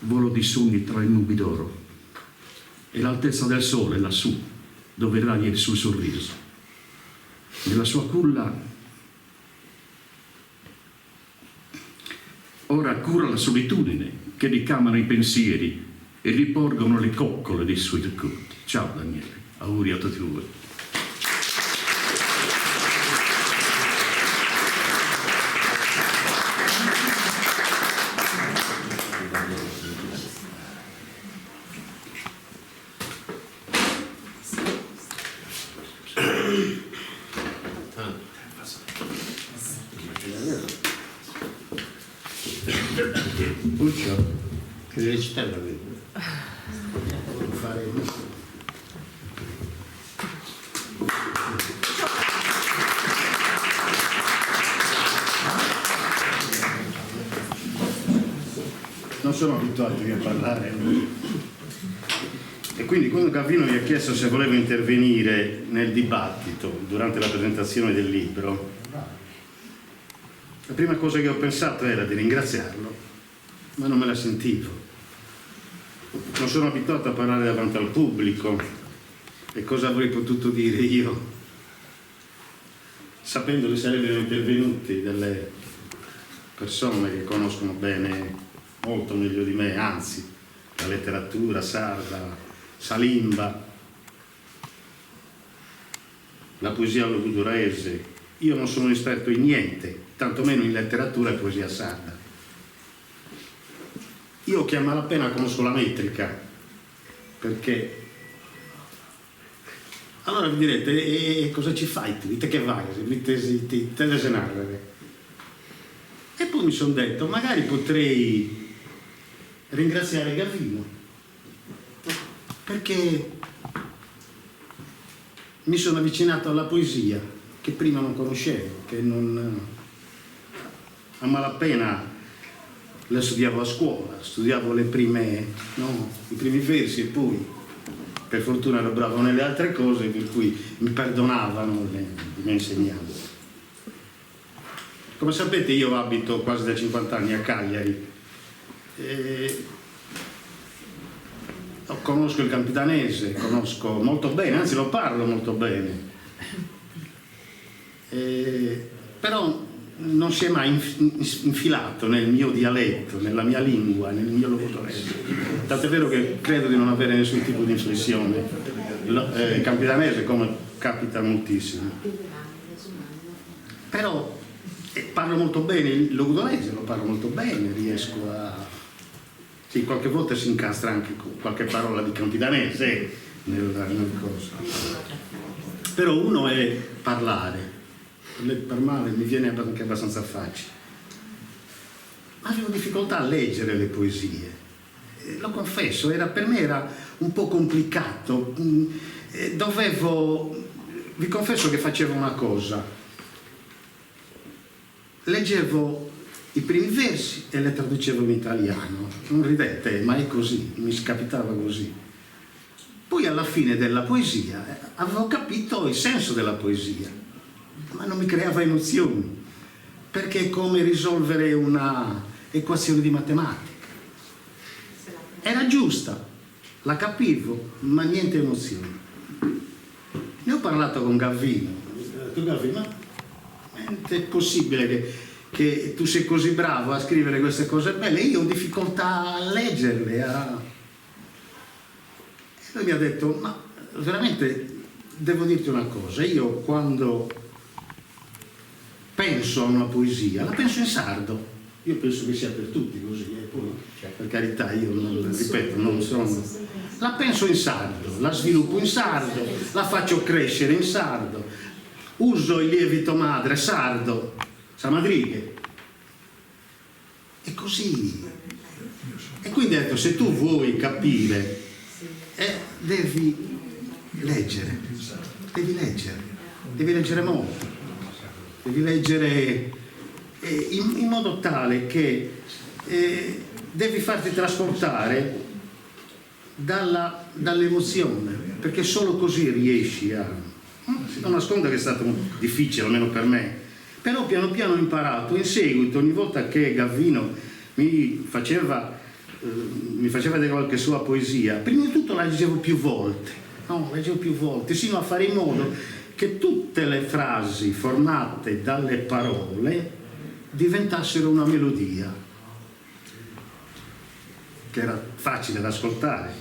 volo di sogni tra le nubi d'oro e l'altezza del sole lassù, dove raglia il suo sorriso. Nella sua culla ora cura la solitudine che ricamano i pensieri e riporgono le coccole dei suoi ricordi. Ciao Daniele, auguri a tutti voi. Puccio, che devi recitare la vedo. Fare... Non sono abituato io a parlare. E quindi quando Gavino mi ha chiesto se volevo intervenire nel dibattito durante la presentazione del libro, la prima cosa che ho pensato era di ringraziarlo, ma non me la sentivo. Non sono abituato a parlare davanti al pubblico e cosa avrei potuto dire io, sapendo che sarebbero intervenuti delle persone che conoscono bene, molto meglio di me, anzi, la letteratura sarda, Salimba, la poesia logudorese. Io non sono esperto in niente, tantomeno in letteratura e poesia sarda. Io che a malapena conosco la metrica, perché... Allora vi direte, e cosa ci fai tu? Te che vai? Te desenarre. E poi mi sono detto, magari potrei ringraziare Gavino, perché mi sono avvicinato alla poesia che prima non conoscevo, che non... a malapena le studiavo a scuola, studiavo le prime, no, i primi versi e poi per fortuna ero bravo nelle altre cose, per cui mi perdonavano i miei insegnanti. Come sapete io abito quasi da 50 anni a Cagliari, conosco il campidanese, conosco molto bene, anzi lo parlo molto bene, però non si è mai infilato nel mio dialetto, nella mia lingua, nel mio logudorese. Tant'è vero che credo di non avere nessun tipo di inflessione. Il campidanese, come capita moltissimo. Però parlo molto bene il logudorese, lo parlo molto bene, riesco a... Sì, qualche volta si incastra anche qualche parola di campidanese nel corso. Però uno è parlare. Per male mi viene anche abbastanza facile. Ma avevo difficoltà a leggere le poesie, lo confesso, per me era un po' complicato. Vi confesso che facevo una cosa: leggevo i primi versi e le traducevo in italiano. Non ridete, ma è così, mi scapitava così. Poi alla fine della poesia avevo capito il senso della poesia, ma non mi creava emozioni, perché è come risolvere una equazione di matematica. Era giusta, la capivo, ma niente emozioni. Ne ho parlato con Gavino. Ho detto, Gavino, ma è possibile che tu sei così bravo a scrivere queste cose belle, io ho difficoltà a leggerle. E lui mi ha detto, ma veramente devo dirti una cosa, io quando penso a una poesia la penso in sardo. Io penso che sia per tutti così, poi per carità io non, ripeto, non sono... La penso in sardo, la sviluppo in sardo, la faccio crescere in sardo, uso il lievito madre sardo, sa madrighe. E così. E quindi ho detto, se tu vuoi capire, devi leggere molto, devi leggere in modo tale che devi farti trasportare dall'emozione, perché solo così riesci a... Non nascondo che è stato difficile, almeno per me, però piano piano ho imparato. In seguito, ogni volta che Gavino mi faceva vedere qualche sua poesia, prima di tutto la leggevo più volte, sino a fare in modo che tutte le frasi formate dalle parole diventassero una melodia che era facile da ascoltare,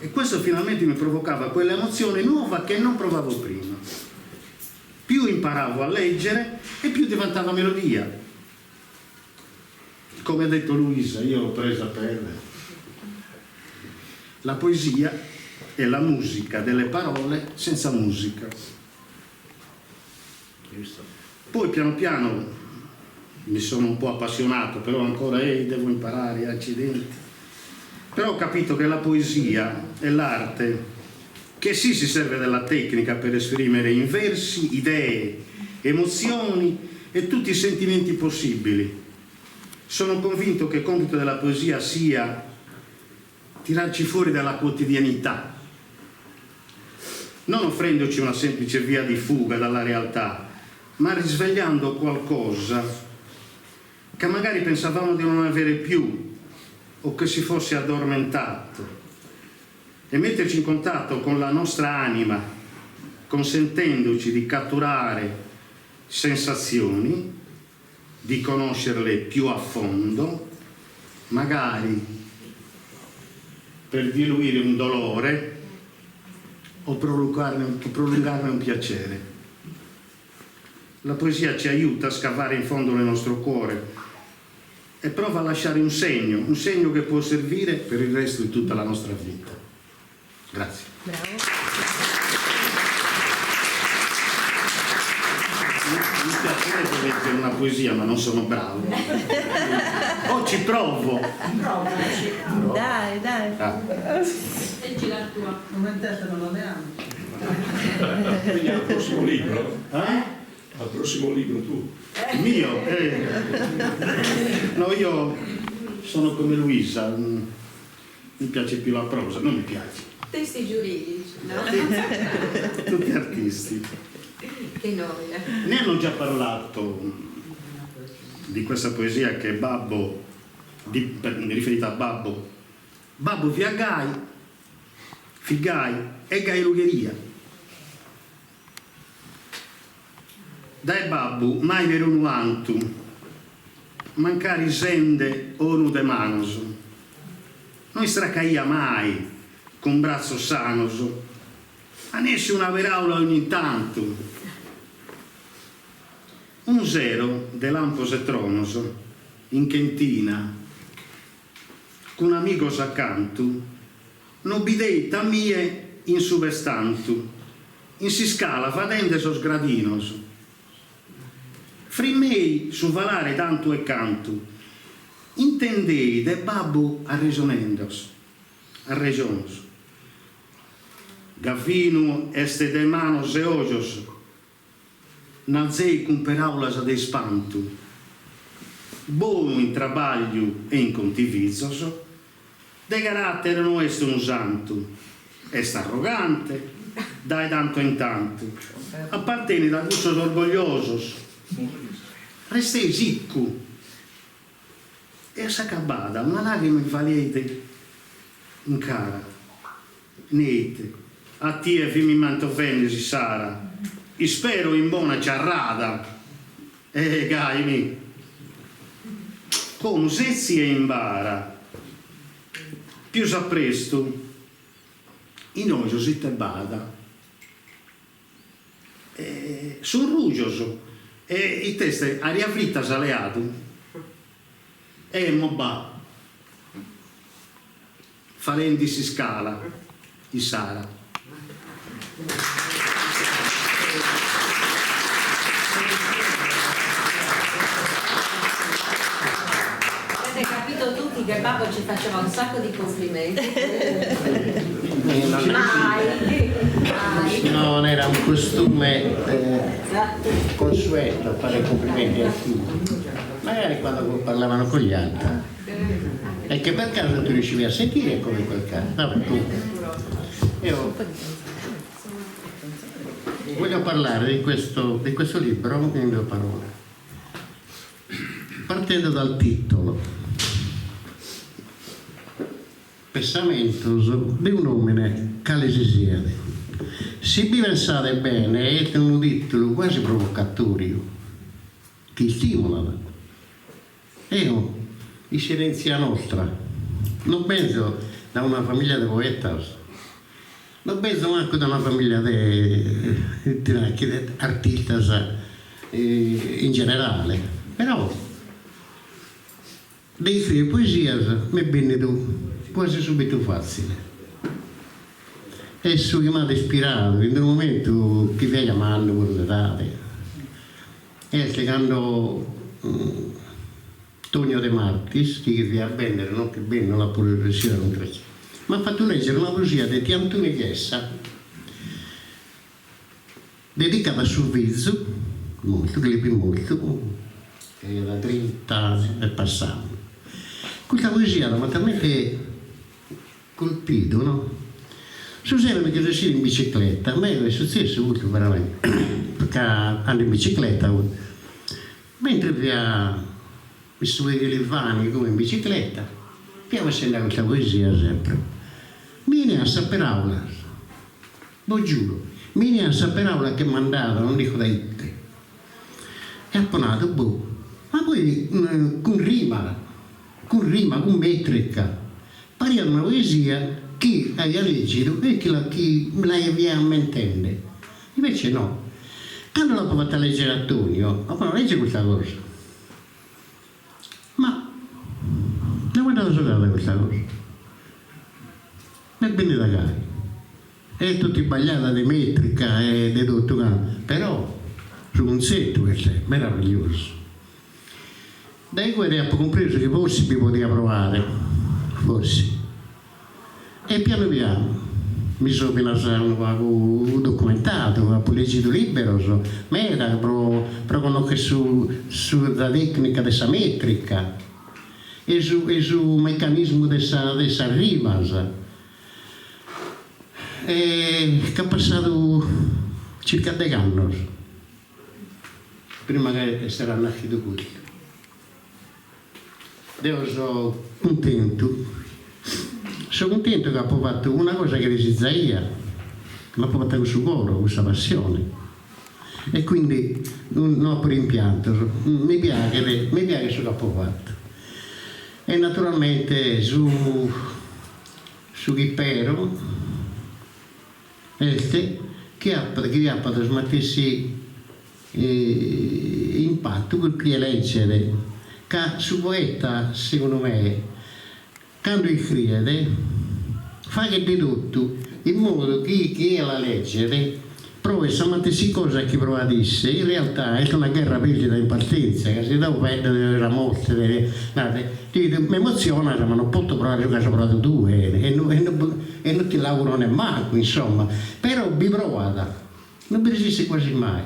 e questo finalmente mi provocava quell'emozione nuova che non provavo prima. Più imparavo a leggere e più diventava melodia. Come ha detto Luisa, io l'ho presa per la poesia e la musica delle parole senza musica. Poi piano piano mi sono un po' appassionato, però ancora devo imparare, accidenti. Però ho capito che la poesia è l'arte che sì, si serve della tecnica per esprimere in versi idee, emozioni e tutti i sentimenti possibili. Sono convinto che il compito della poesia sia tirarci fuori dalla quotidianità, non offrendoci una semplice via di fuga dalla realtà, ma risvegliando qualcosa che magari pensavamo di non avere più o che si fosse addormentato, e metterci in contatto con la nostra anima, consentendoci di catturare sensazioni, di conoscerle più a fondo, magari per diluire un dolore o prolungarne un piacere. La poesia ci aiuta a scavare in fondo nel nostro cuore e prova a lasciare un segno che può servire per il resto di tutta la nostra vita. Grazie. Bravo. Mi piacerebbe leggere una poesia, ma non sono bravo. O ci provo. Dai. Leggi la tua. Non è testa, non la neanche. Quindi al prossimo libro? Al prossimo libro tu? Mio? No, io sono come Luisa, mi piace più la prosa, non mi piace. Testi giuridici, no? Tutti artisti. Che noia. Ne hanno già parlato di questa poesia che Babbo, riferita a Babbo. Babbo viagai, figai e gai lugheria. Dai Babbo mai vero nuantu, mancari sende o nude manoso. Non stracaia mai con braccio sanoso, anessi una veraula ogni tanto. Un zero de lampos e tronoso, in chentina, con amigos accanto, non bidei tamie in subestantu, in si scala vadende sos gradinos. Frimei su valare tanto e canto, intendei de babbo arresonos. Gavino este de manos e ojos, nazei con peraulas de espanto, buono in trabalho e in contivizos, de carattere non est un santo, est arrogante, dai tanto in tanto, appartiene da gustos orgogliosos, restei zicco, e s'accabada una lacrima invaliete in cara, niente, a tie mi manto venesi Sara, e spero in buona ciarrada, gaimi, come sezzi e imbara, più s'appresto, in oggio si te bada, sul ruggioso, e i teste aria fritta saleato, e mobà, falenti si scala, di Sara. Avete capito tutti che Babbo ci faceva un sacco di complimenti. Non era un costume consueto fare complimenti a tutti, magari quando parlavano con gli altri. E che per caso tu riuscivi a sentire come in quel caso. Vabbè, io voglio parlare di questo libro in 2 parole, partendo dal titolo. Pensamento di un uomo che l'esizione. Se vi pensate bene, è un titolo quasi provocatorio, che stimola. Io, di scienza nostra, non penso da una famiglia di poetas, non penso anche da una famiglia di artisti in generale, però dei scrivere poesia mi viene quasi subito facile. E su che mi ha ispirato, in un momento che vi chiamando per l'età, e spiegando Tonio De Martis, che vi a vendere, non che bene la poesia non cresce, mi ha fatto leggere una poesia di Antoni Chiesa, dedicata a Survizzo, molto, che libri molto, che da 30 anni è passato. Questa poesia mi ha talmente colpito, no? Succede che si in bicicletta, a me è successo molto veramente, perché ando in bicicletta, mentre mi studio i Livani come in bicicletta, piano sentendo questa poesia sempre. Mi viene a sapere aula, lo giuro, mi viene a sapere aula che mandava, non dico da itte. E apponato, ma poi con rima, con metrica, parla una poesia chi aveva letto e chi la aveva mentendo. Invece no. Quando l'ho fatto leggere a Antonio, ho fatto leggere questa cosa. Ma da quando ho giocato questa cosa? Nel bene da cari. È tutto sbagliato di metrica e di tutto, però su un setto questo è meraviglioso. Dai quelli ho compreso che forse mi poteva provare, forse. E piano piano mi sono documentato, ho leggito libero, mera, per conoscere sulla tecnica della metrica e sul meccanismo della rima. E che è passato circa 10 anni prima che sarà nascito questo. Io sono contento. Sono contento che ho fatto una cosa che resista io, che mi ha fatto questo cuore, questa passione. E quindi non ho rimpianto, mi piace ciò che ho fatto. E naturalmente su chi spero, che ha fatto smettersi impatto per chi leggere, che su poeta, secondo me, quando scrive, fa che di tutto, in modo che chi la leggere prova a mettersi cosa che prova a dire. In realtà è una guerra perdita in partenza, che se devo perdere la morte, mi emoziona, ma non posso provare a giocare sopra tu e non ti lavoro nemmeno, insomma. Però vi provata, non vi resiste quasi mai.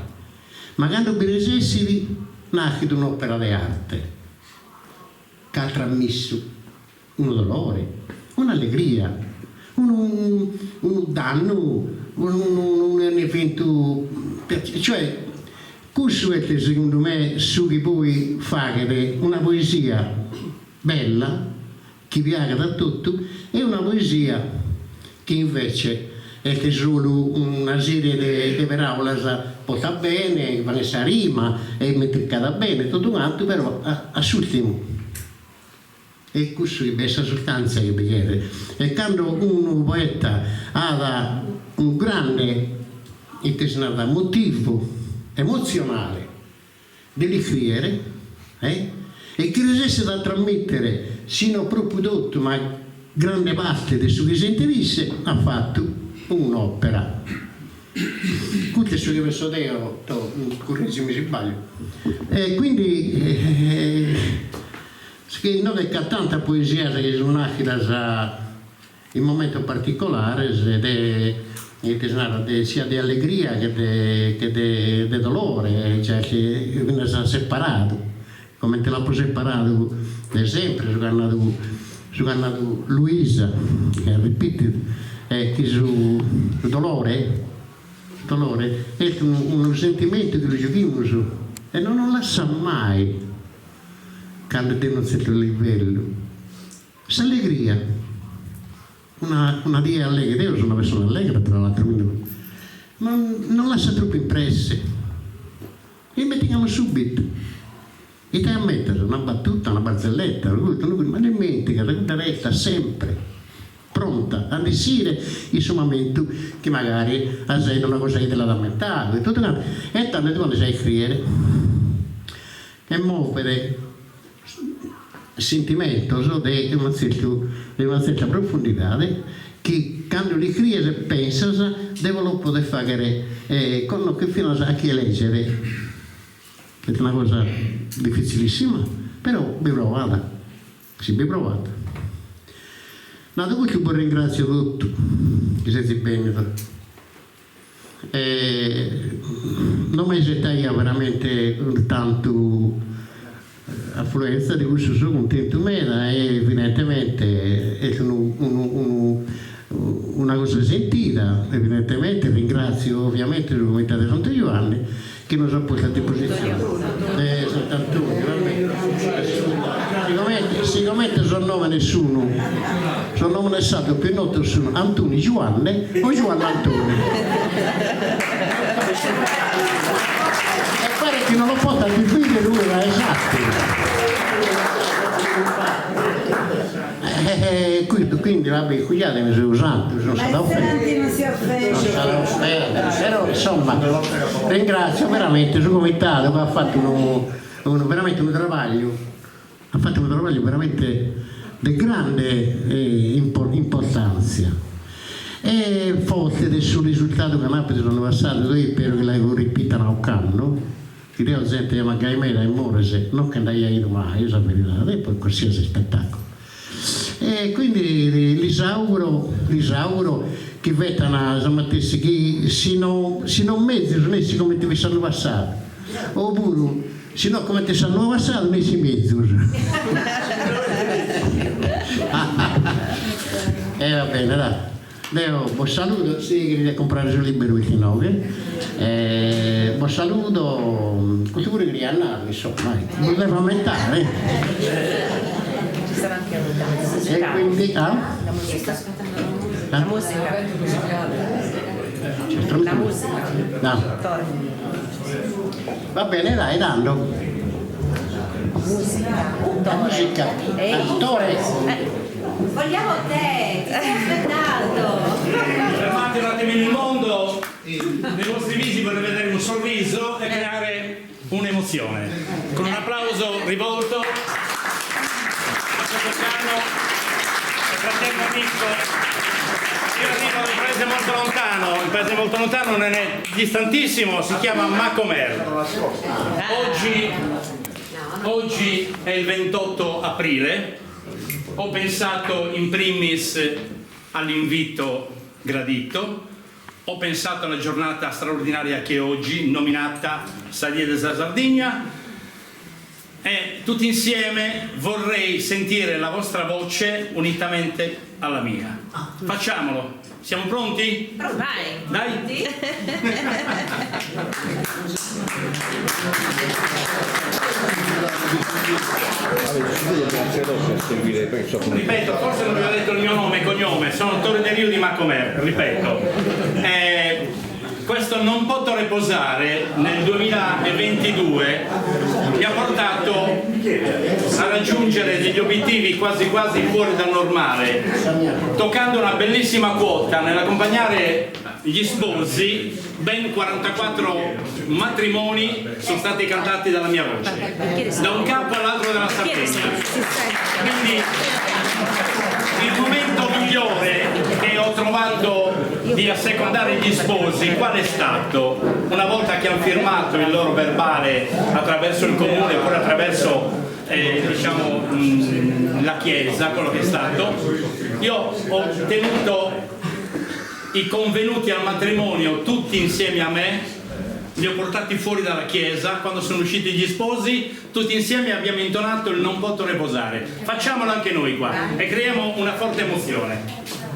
Ma quando vi resiste, nasce un'opera di arte che ha trasmesso un dolore, un'allegria, un danno, un evento, cioè questo è secondo me su che poi fare una poesia bella, che piace da tutto, e una poesia che invece è solo una serie di parole porta bene, va a rima e metricata bene, tutto quanto, però a sull'ultimo e così questa sostanza che viene. E quando un poeta ha un grande motivo emozionale di scrivere e che riesce a trasmettere sino proprio tutto, ma grande parte del suo interesse, ha fatto un'opera. Questo è ciò che penso io, correggimi se sbaglio. E quindi non è che tanta poesia che sono nata in un momento particolare, sia di allegria che di dolore, cioè che viene separato, come te l'ho separato, per esempio, giocando Luisa, che ha ripetuto, che su dolore è un sentimento che lo giochiamo su e non lo lascia mai quando è a un certo livello. Questa allegria, una dia allegra, io sono una persona allegra tra l'altro, ma non lascia troppo impresse. E mettiamo subito. E te a mettere una battuta, una barzelletta, ma ne dimentica, resta sempre pronta a dire il suo momento che magari ha una cosa che te l'ha lamentato e tutto quanto. E tanto quando sai scrivere e muovere sentimento di una certa profondità che quando li scrivi e pensi devono poter fare quello che fino a chi leggere è una cosa difficilissima, però vi provata, sì, vi provata. Nato questo vi ringrazio tutti che siete bene. Non mi sentaia veramente tanto affluenza di questo sono contento meno e evidentemente è una cosa sentita. Evidentemente ringrazio ovviamente il Comità di Santo Giovanni che nos ha posto a disposizione Sant'Antonio. Siccome sono nome nessuno, sono nome è stato più noto sono Antonio Giovanni o Giovanni Antonio. E pare che non lo possa definire lui era esatto. Quindi vabbè, cuidate, mi sono usato, sono stato offeso. Non si offende. Però insomma, ringrazio veramente il suo comitato che ha fatto veramente un travaglio, veramente di grande importanza. E forse del suo risultato che Napoli sono passato, io spero che la ripetano a Canno, che la gente magari me la Morese, non che andai a ir mai, la verità, e poi qualsiasi spettacolo. E quindi risauro che vettano stamattina che se non mezzo non è come ti sono passato oppure se no come ti sono passato non è mezzo e va bene dai. Leo, buon saluto, sì, che devi comprare il libro il 9. Buon saluto, cosa vuoi che andare, insomma, non devo aumentare. Ci sarà anche la musica. E quindi, La musica. La musica. La musica. No. Va bene, dai, dando. La musica. Attore. Vogliamo te, ti stai aspettando. Fermate un attimino il mondo, nei vostri visi vorrei vedere un sorriso e creare un'emozione. Con un applauso rivolto a Sotocano e fratello amico. Io arrivo da un paese molto lontano, il paese molto lontano non è distantissimo, si chiama Macomer. Oggi è il 28 aprile. Ho pensato in primis all'invito gradito, ho pensato alla giornata straordinaria che è oggi, nominata Salie della Sardegna, e tutti insieme vorrei sentire la vostra voce unitamente alla mia. Facciamolo, siamo pronti? Vai! Dai! Ripeto, forse non vi ho detto il mio nome e cognome, sono Torre del Rio di Macomer, ripeto. questo non posso riposare nel 2022 mi ha portato a raggiungere degli obiettivi quasi fuori dal normale, toccando una bellissima quota nell'accompagnare gli sposi. Ben 44 matrimoni sono stati cantati dalla mia voce, da un capo all'altro della Sardegna. Quindi il momento migliore che ho trovato di assecondare gli sposi qual è stato? Una volta che hanno firmato il loro verbale attraverso il comune oppure attraverso diciamo, la chiesa, quello che è stato, io ho tenuto i convenuti al matrimonio tutti insieme a me, li ho portati fuori dalla chiesa. Quando sono usciti gli sposi, tutti insieme abbiamo intonato il non posso riposare. Facciamolo anche noi qua e creiamo una forte emozione.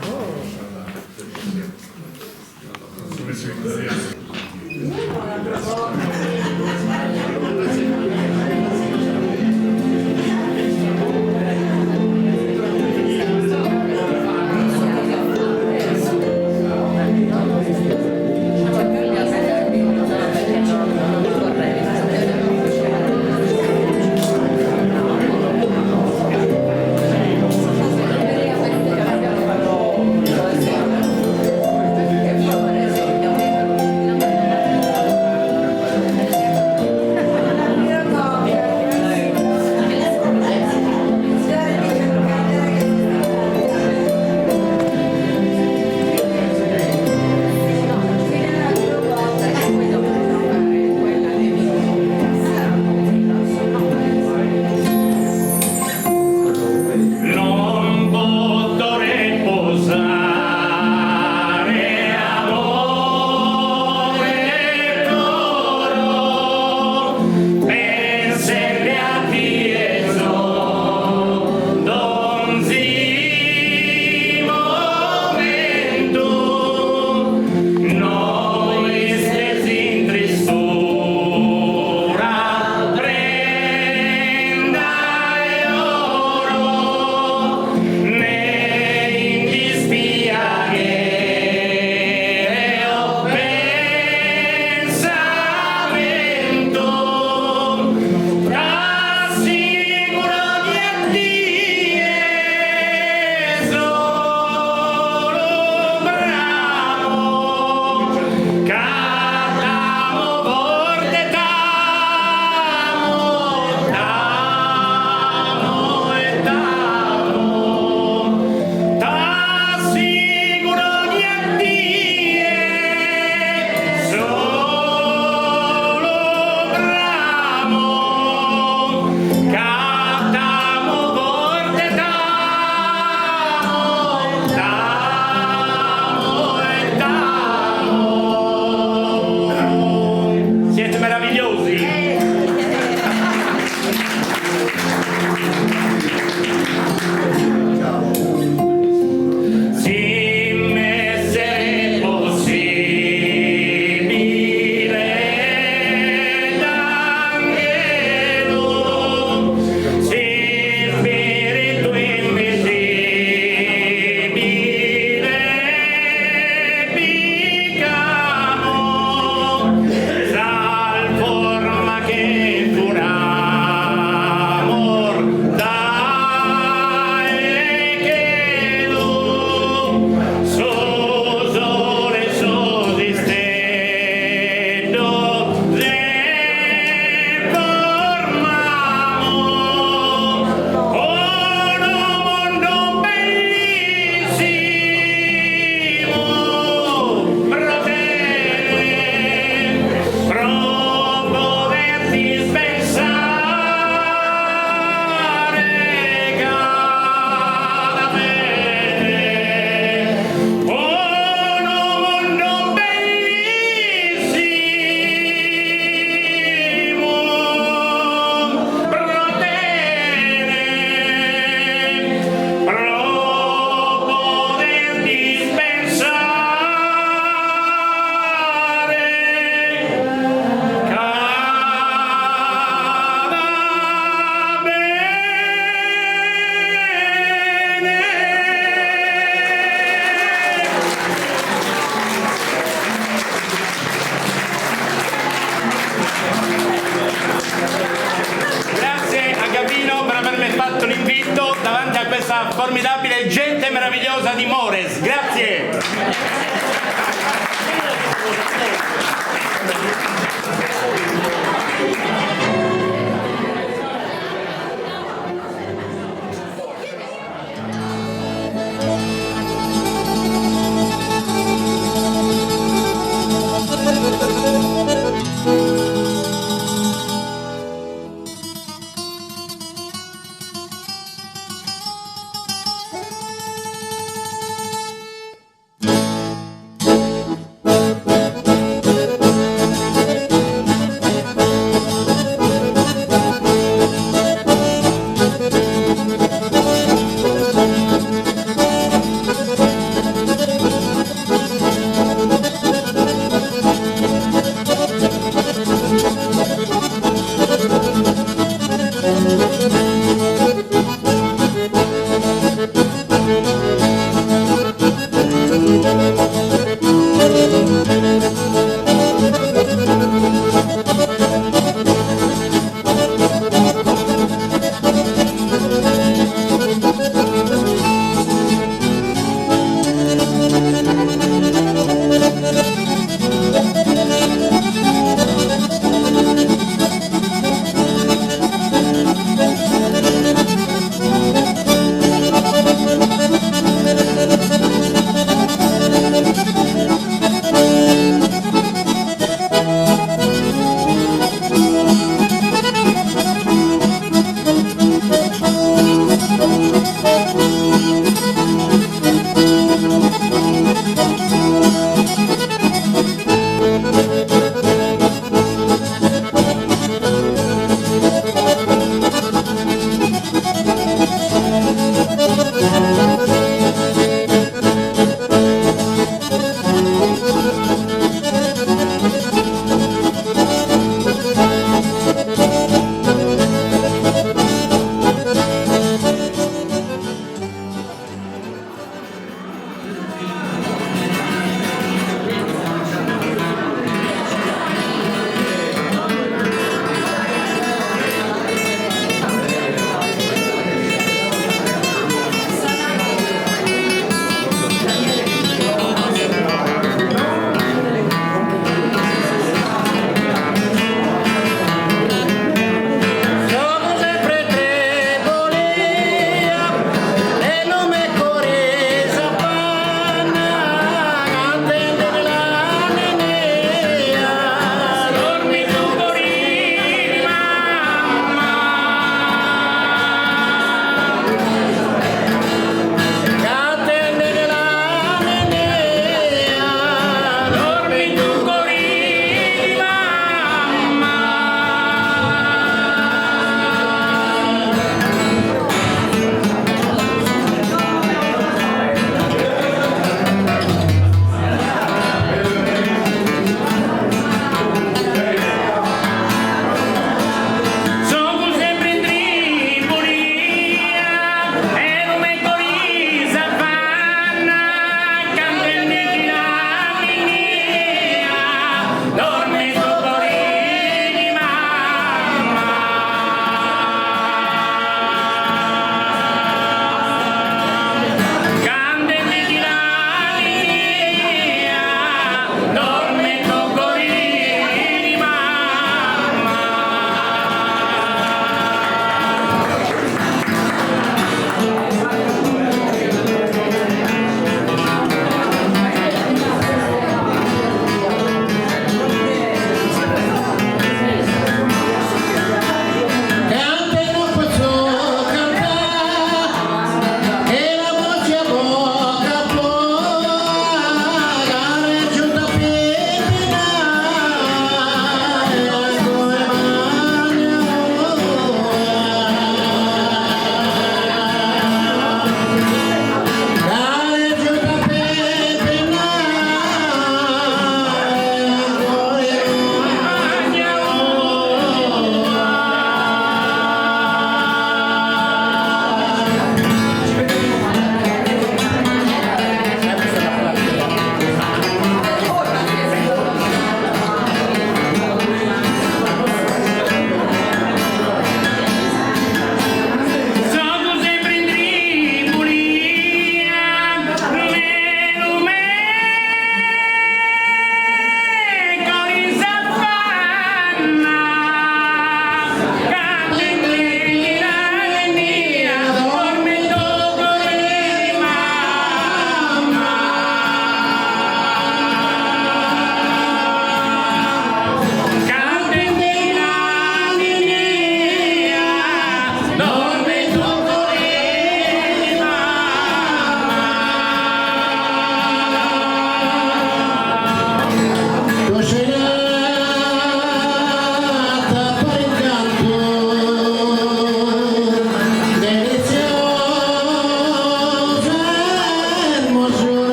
Mores, grazie.